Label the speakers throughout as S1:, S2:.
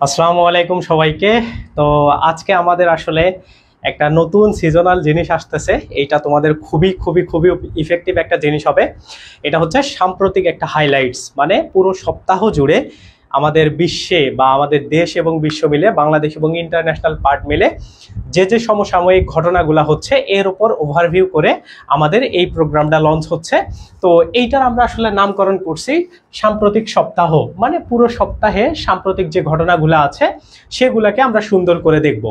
S1: আসসালামু আলাইকুম সবাইকে। তো আজকে আমাদের আসলে একটা নতুন সিজনাল জিনিস আসতেছে। এটা তোমাদের খুবই খুবই খুবই ইফেক্টিভ একটা জিনিস হবে। এটা হচ্ছে সাম্প্রতিক একটা হাইলাইটস, মানে পুরো সপ্তাহ জুড়ে আমাদের বিশ্বে বা আমাদের দেশ এবং বিশ্ব মিলে, বাংলাদেশ এবং ইন্টারন্যাশনাল পার্ট মিলে যে যে সমসাময়িক ঘটনাগুলো হচ্ছে এর উপর ওভারভিউ করে আমাদের এই প্রোগ্রামটা লঞ্চ হচ্ছে। তো এইটার আমরা আসলে নামকরণ করছি সাম্প্রতিক সপ্তাহ, মানে পুরো সপ্তাহে সাম্প্রতিক যে ঘটনাগুলো আছে সেগুলোকে আমরা সুন্দর করে দেখব।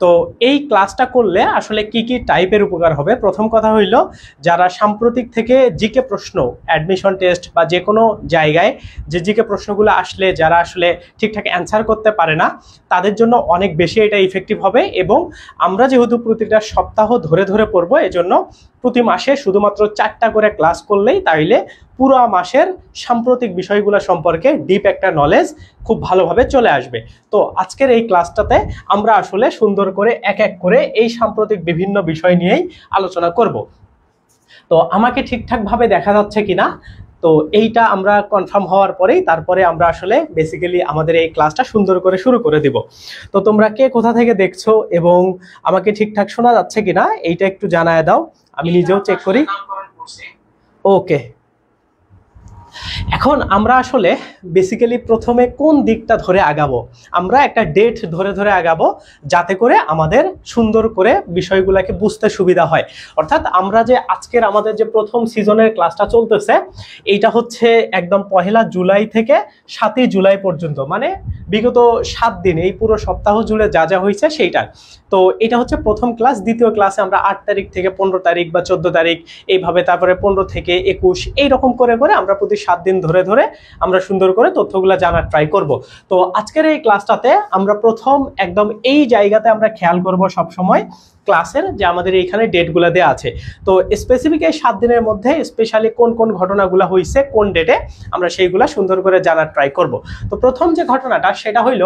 S1: তো এই ক্লাসটা করলে আসলে কি কি টাইপের উপকার হবে, প্রথম কথা হইল যারা সাম্প্রতিক থেকে জিকে প্রশ্ন, অ্যাডমিশন টেস্ট বা যে কোনো জায়গায় যে জিকে প্রশ্নগুলো আসলে যারা আসলে ঠিকঠাক অ্যান্সার করতে পারে না তাদের জন্য অনেক বেশি এটা ইফেক্টিভ হবে। এবং আমরা যেহেতু প্রতিটা সপ্তাহ ধরে ধরে পড়বো, এজন্য প্রতি মাসে শুধুমাত্র 4টা করে ক্লাস করলেই তাইলে পুরো মাসের সাম্প্রতিক বিষয়গুলো সম্পর্কে ডিপ একটা নলেজ খুব ভালোভাবে চলে আসবে। তো আজকের এই ক্লাসটাতে আমরা আসলে সুন্দর করে এক এক করে এই সাম্প্রতিক বিভিন্ন বিষয় নিয়েই আলোচনা করব। তো আমাকে ঠিকঠাকভাবে দেখা যাচ্ছে কিনা, তো এইটা আমরা কনফার্ম হওয়ার পরেই তারপরে আমরা আসলে বেসিক্যালি আমাদের এই ক্লাসটা সুন্দর করে শুরু করে দিব। তো তোমরা কে কোথা থেকে দেখছো এবং আমাকে ঠিকঠাক শোনা যাচ্ছে কিনা এইটা একটু জানায় দাও, আমি নিজেও চেক করি। ওকে, এখন আমরা আসলে বেসিক্যালি প্রথমে কোন দিকটা ধরে আগাবো, আমরা একটা ডেট ধরে ধরে আগাবো যাতে করে আমাদের সুন্দর করে বিষয়গুলোকে বুঝতে সুবিধা হয়। অর্থাৎ আমরা যে আজকের আমাদের যে প্রথম সিজনের ক্লাসটা চলতেছে এইটা হচ্ছে একদম 1 জুলাই থেকে 7 জুলাই পর্যন্ত, মানে বিগত 7 দিন, এই পুরো সপ্তাহ জুড়ে যা যা হয়েছে সেইটা। তো এটা হচ্ছে প্রথম ক্লাস। দ্বিতীয় ক্লাসে আমরা 8 তারিখ থেকে 15 তারিখ বা 14 তারিখ এইভাবে, তারপরে 15 থেকে 21, এইরকম করে করে আমরা প্রতি 7 দিন ধরে ধরে আমরা সুন্দর করে তথ্যগুলো জানার ট্রাই করব। তো আজকের এই ক্লাসটাতে আমরা প্রথম একদম এই জায়গাতে আমরা খেয়াল করব সব সময় ক্লাসের যে আমাদের এইখানে ডেটগুলো দেওয়া আছে। তো স্পেসিফিক এই 7 দিনের মধ্যে স্পেশালি কোন কোন ঘটনাগুলো হয়েছে কোন ডেটে আমরা সেইগুলা সুন্দর করে জানার ট্রাই করব। তো প্রথম যে ঘটনাটা সেটা হইল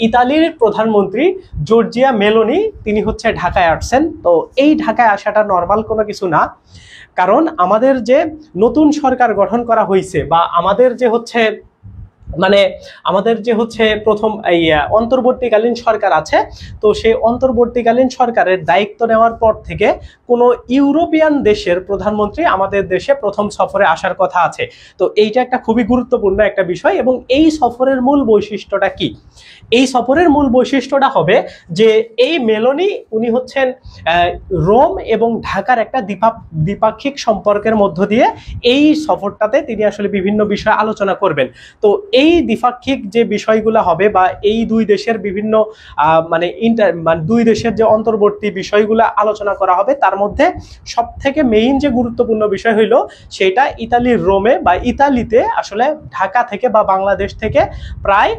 S1: ইতালির প্রধানমন্ত্রী জর্জিয়া মেলোনি, তিনি হচ্ছে ঢাকায় আসছেন। তো এই ঢাকায় আসাটা নর্মাল কোনো কিছু না, কারণ আমাদের যে নতুন সরকার গঠন করা হয়েছে বা আমাদের যে হচ্ছে প্রথম এই অন্তর্বর্তীকালীন সরকার আছে, তো সেই অন্তর্বর্তীকালীন সরকারের দায়িত্ব নেওয়ার পর থেকে কোনো ইউরোপিয়ান দেশের প্রধানমন্ত্রী আমাদের দেশে প্রথম সফরে আসার কথা আছে। তো এইটা একটা খুবই গুরুত্বপূর্ণ একটা বিষয়। এবং এই সফরের মূল বৈশিষ্ট্যটা কি? এই সফরের মূল বৈশিষ্ট্যটা হবে যে এই মেলোনি উনি হচ্ছেন রোম এবং ঢাকার একটা দ্বিপাক্ষিক সম্পর্কের মধ্য দিয়ে এই সফরটাতে তিনি আসলে বিভিন্ন বিষয় আলোচনা করবেন। তো এই দ্বিপাক্ষিক যে বিষয়গুলো হবে বা এই দুই দেশের বিভিন্ন মানে দুই দেশের যে অন্তর্বর্তী বিষয়গুলো আলোচনা করা হবে, তার মধ্যে সব থেকে মেইন যে গুরুত্বপূর্ণ বিষয় হইল সেটা ইতালির রোমে বা ইতালিতে আসলে ঢাকা থেকে বা বাংলাদেশ থেকে প্রায়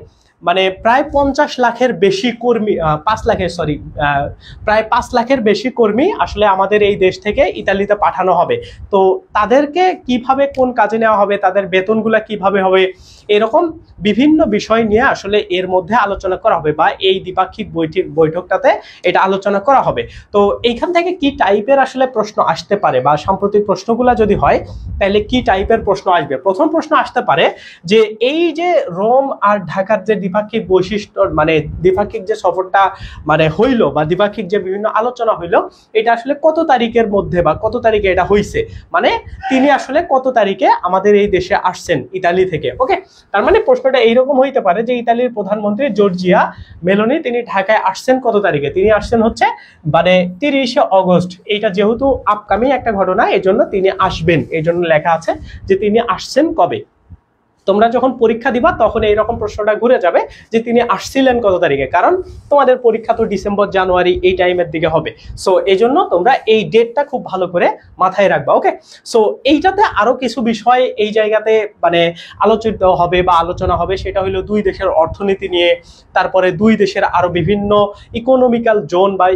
S1: 50 লাখের বেশি কর্মী, 5 লাখের প্রায় 5 লাখের বেশি কর্মী আসলে আমাদের এই দেশ থেকে ইতালিতে পাঠানো হবে। তো তাদেরকে কিভাবে কোন কাজে নেওয়া হবে, তাদের বেতনগুলো কিভাবে হবে, এরকম বিভিন্ন বিষয় নিয়ে আসলে এর মধ্যে আলোচনা করা হবে বা এই দ্বিপাক্ষিক বৈঠকটাতে এটা আলোচনা করা হবে। তো এইখান থেকে কি টাইপের আসলে প্রশ্ন আসতে পারে বা সাম্প্রতিক প্রশ্নগুলো যদি হয় তাহলে কি টাইপের প্রশ্ন আসবে? প্রথম প্রশ্ন আসতে পারে যে এই যে রোম আর ঢাকার যে দ্বিপাক্ষিক বৈশিষ্ট্য, মানে দ্বিপাক্ষিক যে সফরটা হইলো বা দ্বিপাক্ষিক যে বিভিন্ন আলোচনা হইলো, এটা আসলে কত তারিখের মধ্যে বা কত তারিখে এটা হইছে, মানে তিনি আসলে কত তারিখে আমাদের এই দেশে আসছেন ইতালি থেকে। ওকে, তার মানে প্রশ্নটা এইরকম হইতে পারে যে ইতালির প্রধানমন্ত্রী জর্জিয়া মেলোনি তিনি ঢাকায় আসছেন কত তারিখে? তিনি আসছেন হচ্ছে 30 অগস্ট। এইটা যেহেতু আপকামিং একটা ঘটনা, এজন্য তিনি আসবেন, এই জন্য লেখা আছে যে তিনি আসছেন কবে। তোমরা যখন পরীক্ষা দিবা তখন এইরকম প্রশ্নটা ঘুরে যাবে যে তিনি আসছিলেন কত তারিখে, কারণ তোমাদের পরীক্ষা তো ডিসেম্বর জানুয়ারি এই টাইমের দিকে হবে। সো এই জন্য তোমরা এই ডেটটা খুব ভালো করে মাথায় রাখবা। ওকে, সো এইটাতে আরো কিছু বিষয় এই জায়গাতে আলোচিত হবে বা আলোচনা হবে, সেটা হলো দুই দেশের অর্থনীতি নিয়ে, তারপরে দুই দেশের আরো বিভিন্ন ইকোনমিক্যাল জোন বা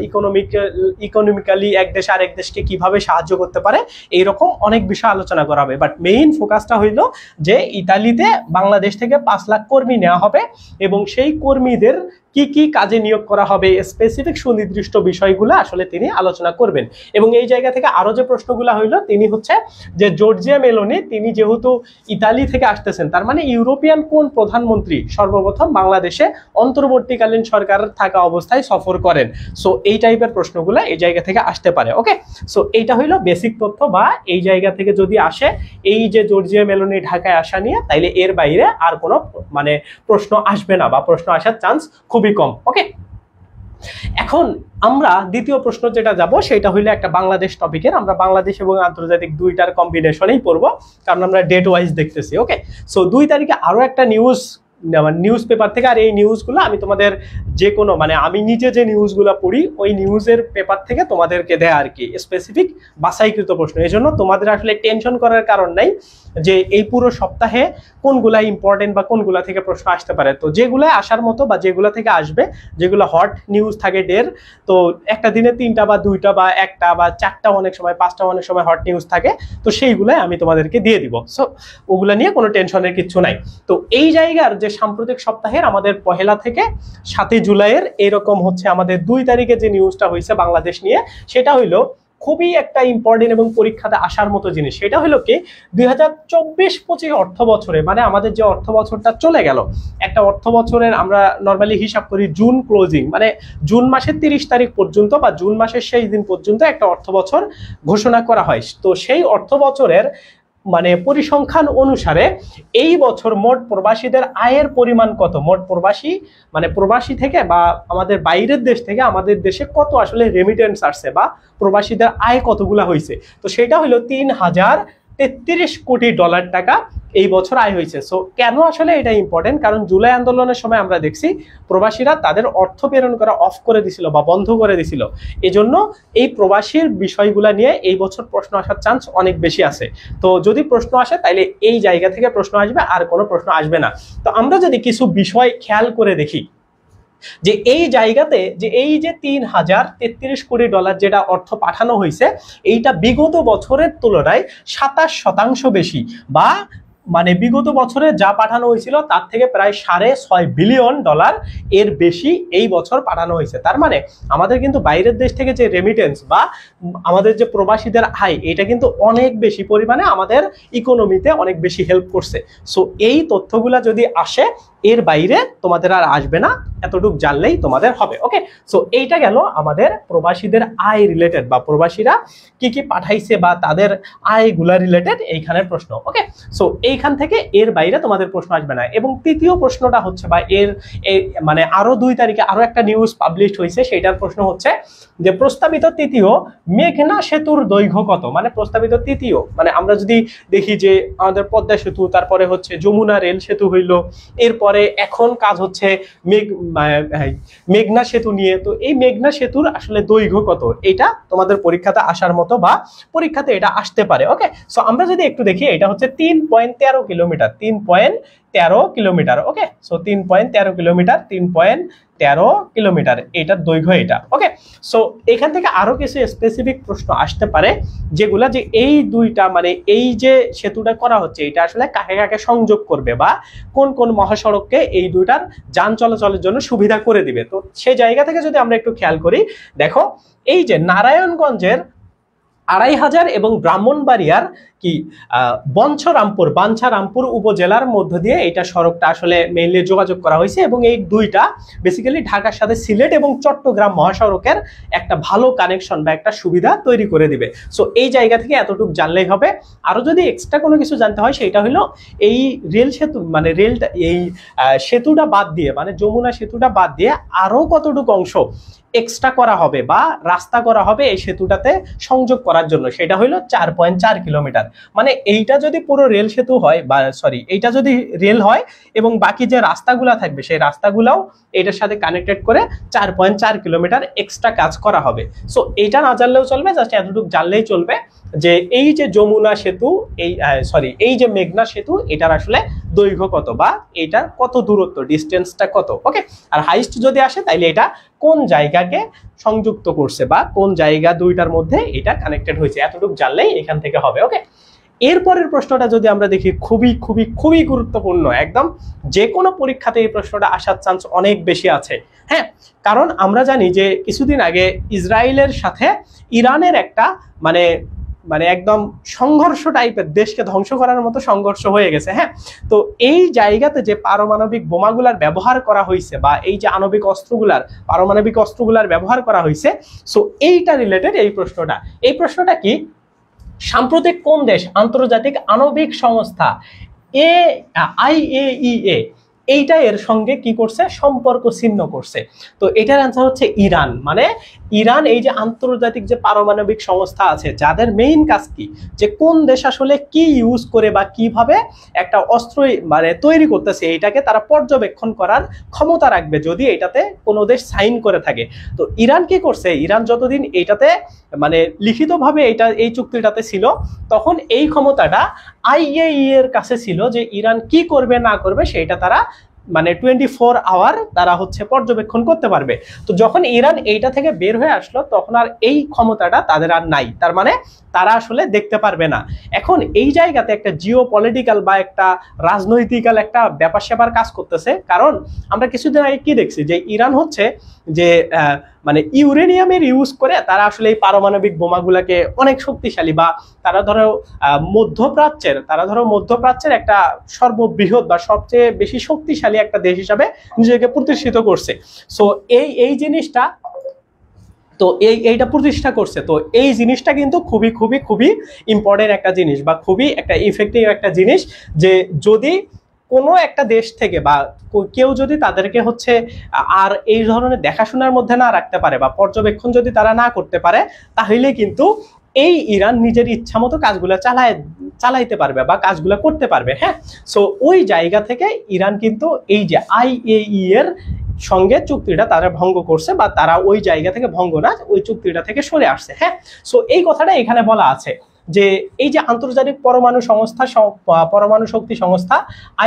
S1: ইকোনমিক্যালি এক দেশ আরেক দেশকে কিভাবে সাহায্য করতে পারে, এইরকম অনেক বিষয় আলোচনা করা হবে। বাট মেইন ফোকাসটা হইলো যে ইতালি ইউএইতে বাংলাদেশ থেকে 5 লাখ কর্মী নেওয়া হবে এবং সেই কর্মীদের কি কি কাজে নিয়োগ করা হবে স্পেসিফিক সুনির্দিষ্ট বিষয়গুলো আসলে তিনি আলোচনা করবেন। এবং এই জায়গা থেকে আরো যে প্রশ্নগুলো হইলো, তিনি হচ্ছে যে জর্জিয়া মেলোনি, তিনি যেহেতু ইতালি থেকে আসতেছেন, তার মানে ইউরোপিয়ান কোন প্রধানমন্ত্রী সর্বপ্রথম বাংলাদেশে অন্তর্বর্তীকালীন সরকার থাকা অবস্থায় সফর করেন। সো এই টাইপের প্রশ্নগুলো এই জায়গা থেকে আসতে পারে। ওকে, সো এইটা হইলো বেসিক তথ্য, বা এই জায়গা থেকে যদি আসে এই যে জর্জিয়া মেলোনি ঢাকায় আসা নিয়ে, তাইলে এর বাইরে আর কোনো মানে প্রশ্ন আসবে না, বা প্রশ্ন আসার চান্স খুবই কম। ওকে, এখন আমরা দ্বিতীয় প্রশ্ন যেটা যাব সেটা হইলো একটা বাংলাদেশ টপিকের। আমরা বাংলাদেশ এবং আন্তর্জাতিক দুইটার কম্বিনেশনেই পড়বো, কারণ আমরা ডেট ওয়াইজ দেখতেছি। ওকে, সো 2 তারিখে আরো একটা নিউজ পেপার থেকে, আর এই নিউজগুলো আমি তোমাদের যে কোনো মানে আমি নিজে যে নিউজগুলো পড়ি ওই নিউজের পেপার থেকে তোমাদেরকে দেয় আর কি, স্পেসিফিক বাছাইকৃত প্রশ্ন। এই জন্য তোমাদের আসলে টেনশন করার কারণ নাই যে এই পুরো সপ্তাহে কোনগুলা ইম্পর্টেন্ট বা কোনগুলা থেকে প্রশ্ন আসতে পারে। তো যেগুলো আসার মতো বা যেগুলো থেকে আসবে, যেগুলো হট নিউজ থাকে ডের, তো একটা দিনে 3টা বা 2টা বা 1টা বা 4টা, অনেক সময় 5টা, অনেক সময় হট নিউজ থাকে, তো সেইগুলাই আমি তোমাদেরকে দিয়ে দিব। সো ওগুলা নিয়ে কোনো টেনশনের কিছু নাই। তো এই জায়গার যে সাম্প্রতিক সপ্তাহের আমাদের 1 থেকে 7 জুলাইয়ের এরকম হচ্ছে আমাদের 2 তারিখে যে নিউজটা হয়েছে বাংলাদেশ নিয়ে, সেটা হইলো খুবই একটা ইম্পর্টেন্ট এবং পরীক্ষাতে আসার মতো জিনিস। সেটা হলো কি 2024-25 অর্থ বছরে, মানে আমাদের যে অর্থ বছরটা চলে গেল, একটা অর্থ বছরের আমরা নর্মালি হিসাব করি জুন ক্লোজিং, মানে জুন মাসের 30 তারিখ পর্যন্ত বা জুন মাসের শেষ দিন পর্যন্ত একটা অর্থ বছর ঘোষণা করা হয়। তো সেই অর্থ বছরের মানে পরিসংখ্যান অনুসারে এই বছর মোট প্রবাসীদের আয়ের পরিমাণ কত, মোট প্রবাসী মানে প্রবাসী থেকে বা আমাদের বাইরের দেশ থেকে আমাদের দেশে কত আসলে রেমিটেন্স আসছে বা প্রবাসীদের আয় কতগুলা হয়েছে, তো সেটা হলো $3033 কোটি টাকা এই বছর আয় হয়েছে। সো কেন আসলে এটা ইম্পর্টেন্ট, কারণ জুলাই আন্দোলনের সময় আমরা দেখছি প্রবাসীরা তাদের অর্থ প্রেরণ করা অফ করে দিছিল বা বন্ধ করে দিছিল। এজন্য এই প্রবাসীর বিষয়গুলো নিয়ে এই বছর প্রশ্ন আসার চান্স অনেক বেশি আছে। তো যদি প্রশ্ন আসে তাহলে এই জায়গা থেকে প্রশ্ন আসবে, আর কোনো প্রশ্ন আসবে না। তো আমরা যদি কিছু বিষয় খেয়াল করে দেখি যে এই জায়গাতে যে এই যে $3033 কোটি যেটা অর্থ পাঠানো হয়েছে, এইটা বিগত বছরের তুলনায় 27% বেশি, বা মানে বিগত বছরে যা পাঠানো হয়েছিল তার থেকে প্রায় $6.5 বিলিয়ন এর বেশি এই বছর পাঠানো হয়েছে। তার মানে আমাদের কিন্তু বাইরের দেশ থেকে যে রেমিটেন্স বা আমাদের যে প্রবাসীদের আয়, এটা কিন্তু অনেক বেশি পরিমাণে আমাদের ইকোনমিতে অনেক বেশি হেল্প করছে। সো এই তথ্যগুলা যদি আসে, এর বাইরে তোমাদের আর আসবে না, এতটুকু জানলেই তোমাদের হবে। ওকে, সো এইটা গেল আমাদের প্রবাসীদের আয় রিলেটেড, বা প্রবাসীরা কি কি পাঠাইছে বা তাদের আয়গুলা রিলেটেড এইখানের প্রশ্ন। ওকে, সো এইখান থেকে এর বাইরে তোমাদের প্রশ্ন আসবে না। এবং তৃতীয় প্রশ্নটা হচ্ছে, বা এর মানে আরো 2 তারিখে আরো একটা নিউজ পাবলিশ হয়েছে, সেইটার প্রশ্ন হচ্ছে যে প্রস্তাবিত তৃতীয় মেঘনা সেতুর দৈর্ঘ্য কত। মানে প্রস্তাবিত তৃতীয় মানে আমরা যদি দেখি যে আমাদের পদ্মা সেতু, তারপরে হচ্ছে যমুনা রেল সেতু হইল, এরপরে এখন কাজ হচ্ছে মেঘনা সেতু নিয়ে। তো এই মেঘনা সেতুর আসলে দৈর্ঘ্য কত, এটা তোমাদের পরীক্ষাতে আসার মতো বা পরীক্ষাতে এটা আসতে পারে। ওকে, সো আমরা যদি একটু দেখি, এটা হচ্ছে 3.13 কিলোমিটার, 3.13 কিলোমিটার। ওকে, সো 3.13 কিলোমিটার, 3.13 কিলোমিটার এটার দৈর্ঘ্য এটা। ওকে, সো এখান থেকে আরো কিছু স্পেসিফিক প্রশ্ন আসতে পারে, যেগুলা যে এই দুইটা মানে এই যে সেতুটা করা হচ্ছে, এটা আসলে কাকে কাকে সংযোগ করবে বা কোন কোন মহাসড়ককে এই দুইটার যান চলাচলের জন্য সুবিধা করে দিবে। তো সেই জায়গা থেকে যদি আমরা একটু খেয়াল করি, দেখো এই যে নারায়ণগঞ্জের 2500 এবং ব্রাহ্মণবাড়িয়ার কি বাঞ্ছারামপুর উপজেলার মধ্য দিয়ে এটা সড়কটা আসলে মেইনলি যোগাযোগ করা হয়েছে। এবং এই দুইটা বেসিক্যালি ঢাকার সাথে সিলেট এবং চট্টগ্রাম মহাসড়কের একটা ভালো কানেকশন বা একটা সুবিধা তৈরি করে দিবে। সো এই জায়গা থেকে এতটুকু জানলেই হবে। আরো যদি এক্সট্রা কোনো কিছু জানতে হয়, সেটা হলো এই রেল সেতু মানে রেলটা এই সেতুটা বাদ দিয়ে, মানে যমুনা সেতুটা বাদ দিয়ে আরো কতটুকু অংশ এক্সট্রা করা হবে বা রাস্তা করা হবে এই সেতুটাতে সংযোগ করার জন্য, সেটা হলো 4.4 কিলোমিটার। মানে এইটা যদি পুরো রেল সেতু হয় বা সরি এইটা যদি রেল হয় এবং বাকি যে রাস্তাগুলা থাকবে সেই রাস্তাগুলাও এটার সাথে কানেক্টেড করে 4.4 কিলোমিটার এক্সট্রা কাজ করা হবে। সো এইটা না জানলেও চলবে, জাস্ট এতটুকু জানলেই চলবে যে এই যে যমুনা সেতু এই যে মেঘনা সেতু, এটার আসলে দৈর্ঘ্য কত বা এটার কত দূরত্ব, ডিস্টেন্সটা কত। ওকে, আর হাইস্ট যদি আসে তাইলে এটা কোন জায়গাকে সংযুক্ত করছে বা কোন জায়গা দুইটার মধ্যে এটা কানেক্টেড হয়েছে, এতটুকু জানলেই এখান থেকে হবে। ওকে, এরপরের প্রশ্নটা যদি আমরা দেখি, খুবই খুবই খুবই গুরুত্বপূর্ণ, একদম যে কোনো পরীক্ষাতে এই প্রশ্নটা আসার চান্স অনেক বেশি আছে। হ্যাঁ, কারণ আমরা জানি যে কিছুদিন আগে ইসরায়েলের সাথে ইরানের একটা মানে মানে একদম সংঘর্ষ টাইপের, দেশকে ধ্বংস করার মতো সংঘর্ষ হয়ে গেছে। হ্যাঁ, তো এই জায়গাতে যে পারমাণবিক বোমাগুলার ব্যবহার করা হয়েছে বা এই যে আণবিক অস্ত্রগুলার পারমাণবিক অস্ত্রগুলার ব্যবহার করা হয়েছে, সো এইটা রিলেটেড এই প্রশ্নটা কি, সাম্প্রতিক কোন দেশ আন্তর্জাতিক আণবিক সংস্থা IAEA এইটা এর সঙ্গে কি করছে, সম্পর্ক ছিন্ন করছে? তো এটার অ্যান্সার হচ্ছে ইরান। মানে ইরান এই যে আন্তর্জাতিক যে পারমাণবিক সংস্থা আছে, যাদের মেইন কাজ কি, যে কোন দেশ আসলে কি ইউজ করে বা কিভাবে একটা অস্ত্র মানে তৈরি করতেছে, এইটাকে তারা পর্যবেক্ষণ করার ক্ষমতা রাখবে যদি এটাতে কোনো দেশ সাইন করে থাকে। তো ইরান কি করছে, ইরান যতদিন এইটাতে মানে লিখিতভাবে এই চুক্তিটাতে ছিল, তখন এই ক্ষমতাটা IAEA এর কাছে ছিল, যে ইরান কি করবে না করবে সেটা তারা মানে 24 আওয়ার তারা হচ্ছে পর্যবেক্ষণ করতে পারবে। তো যখন ইরান এইটা থেকে বের হয়ে আসলো, তখন আর এই ক্ষমতাটা তাদের আর নাই, তার মানে তারা আসলে দেখতে পারবে না। এখন এই জায়গাতে একটা জিও পলিটিক্যাল বা একটা রাজনৈতিক্যাল একটা ব্যাপার স্যাপার কাজ করতেছে। কারণ আমরা কিছুদিন আগে কি দেখছি, যে ইরান হচ্ছে যে মানে ইউরেনিয়ামের ইউজ করে তারা আসলে এই পারমাণবিক বোমাগুলাকে অনেক শক্তিশালী, বা তারা ধরো মধ্যপ্রাচ্যের একটা সর্ববৃহৎ বা সবচেয়ে বেশি শক্তিশালী একটা দেশ হিসাবে নিজেকে প্রতিষ্ঠিত করছে। সো এই জিনিসটা, তো এইটা প্রতিষ্ঠা করছে। তো এই জিনিসটা কিন্তু খুবই খুবই খুবই ইম্পর্টেন্ট একটা জিনিস, বা খুবই একটা ইফেক্টিভ একটা জিনিস, যে যদি কোনো একটা দেশ থেকে বা কেউ যদি তাদেরকে হচ্ছে আর এই ধরনের দেখাশোনার মধ্যে না রাখতে পারে বা পর্যবেক্ষণ যদি তারা না করতে পারে, তাহলে কিন্তু এই ইরান নিজের ইচ্ছা মতো কাজগুলো চালাইতে পারবে বা কাজগুলো করতে পারবে। হ্যাঁ, সো ওই জায়গা থেকে ইরান কিন্তু এই যে IAEA এর সঙ্গে চুক্তিটা তারা ভঙ্গ করছে, বা তারা ওই জায়গা থেকে ভঙ্গ না, ওই চুক্তিটা থেকে সরে আসছে। হ্যাঁ, সো এই কথাটা এখানে বলা আছে যে এই যে আন্তর্জাতিক পরমাণু শক্তি সংস্থা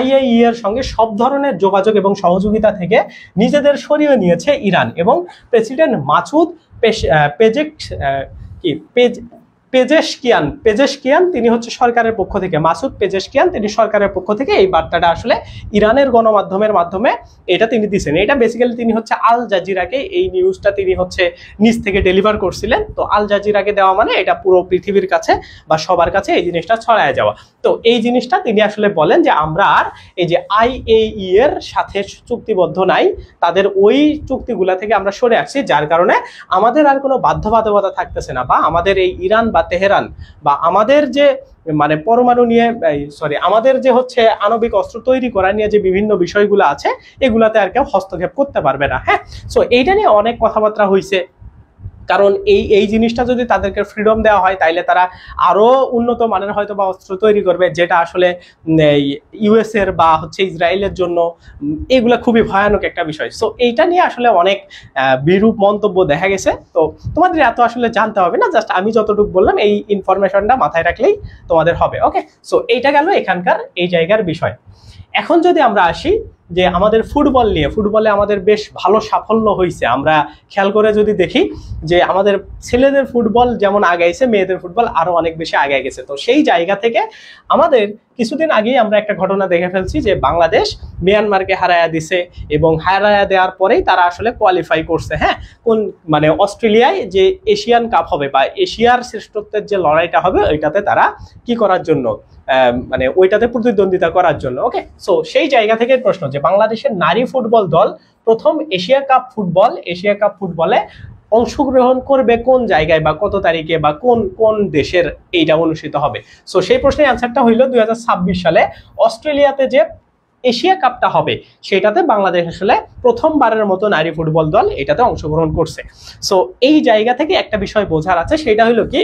S1: IAEA এর সঙ্গে সব ধরনের যোগাযোগ এবং সহযোগিতা থেকে নিজেদের সরিয়ে নিয়েছে ইরান, এবং প্রেসিডেন্ট মাসুদ পেজেশকিয়ান তিনি হচ্ছে সরকারের পক্ষ থেকে, মাসুদ পেজেশকিয়ান তিনি সরকারের পক্ষ থেকে এই বার্তাটা আসলে ইরানের গণমাধ্যমের মাধ্যমে এটা তিনি দিচ্ছেন। এটা বেসিক্যালি তিনি হচ্ছে আল জাজিরাকে এই নিউজটা তিনি হচ্ছে নিজ থেকে ডেলিভার করছিলেন। তো আল জাজিরাকে দেওয়া মানে এটা পুরো পৃথিবীর কাছে বা সবার কাছে এই জিনিসটা ছড়ায় যাওয়া। তো এই জিনিসটা তিনি আসলে বলেন যে আমরা আর এই যে IAEA এর সাথে চুক্তিবদ্ধ নাই, তাদের ওই চুক্তিগুলা থেকে আমরা সরে আসছি, যার কারণে আমাদের আর কোনো বাধ্যবাধকতা থাকতেছে না, বা আমাদের এই ইরান বা তেহরান বা আমাদের যে মানে পরমাণু নিয়ে আমাদের যে হচ্ছে আণবিক অস্ত্র তৈরি করা নিয়ে যে বিভিন্ন বিষয়গুলো আছে, এগুলাতে আর কেউ হস্তক্ষেপ করতে পারবে না। হ্যাঁ, সো এইটা নিয়ে অনেক কথাবার্তা হয়েছে, কারণ এই জিনিসটা যদি তাদেরকে ফ্রিডম দেওয়া হয়, তাইলে তারা আরো উন্নত মানের হয়তো বা অস্ত্র তৈরি করবে, যেটা আসলে US এর বা হচ্ছে ইসরায়েলের জন্য এগুলা খুবই ভয়ানক একটা বিষয়। সো এইটা নিয়ে আসলে অনেক বিরূপ মন্তব্য দেখা গেছে। তো তোমাদের এত আসলে জানতে হবে না, জাস্ট আমি যতটুকু বললাম এই ইনফরমেশনটা মাথায় রাখলেই তোমাদের হবে। ওকে, সো এইটা গেল এখানকার এই জায়গার বিষয়। এখন যদি আমরা আসি যে আমাদের ফুটবল নিয়ে, ফুটবলে আমাদের বেশ ভালো সাফল্য হয়েছে। আমরা খেয়াল করে যদি দেখি যে আমাদের ছেলেদের ফুটবল যেমন আগাইছে, মেয়েদের ফুটবল আরো অনেক বেশি আগায় গেছে। তো সেই জায়গা থেকে আমাদের কিছুদিন আগেই আমরা একটা ঘটনা দেখে ফেলছি যে বাংলাদেশ মিয়ানমারকে হারায়া দিছে, এবং হারায়া দেওয়ার পরেই তারা আসলে কোয়ালিফাই করছে। হ্যাঁ, কোন মানে অস্ট্রেলিয়ায় যে এশিয়ান কাপ হবে বা এশিয়ার শ্রেষ্ঠত্বের যে লড়াইটা হবে, ওইটাতে তারা কি করার জন্য মানে ওইটাতে প্রতিদ্বন্দ্বিতা করার জন্য। ওকে, সো সেই জায়গা থেকে প্রশ্ন যে বাংলাদেশের নারী ফুটবল দল প্রথম এশিয়া কাপ ফুটবলে অংশগ্রহণ করবে কোন জায়গায় বা কত তারিখে বা কোন দেশের এইটা অনুষ্ঠিত হবে। সো সেই প্রশ্নের অ্যান্সারটা হইল 2026 সালে অস্ট্রেলিয়াতে যে এশিয়া কাপটা হবে, সেটাতে বাংলাদেশ আসলে প্রথমবারের মতো নারী ফুটবল দল এটাতে অংশগ্রহণ করছে। সো এই জায়গা থেকে একটা বিষয় বোঝার আছে, সেটা হলো কি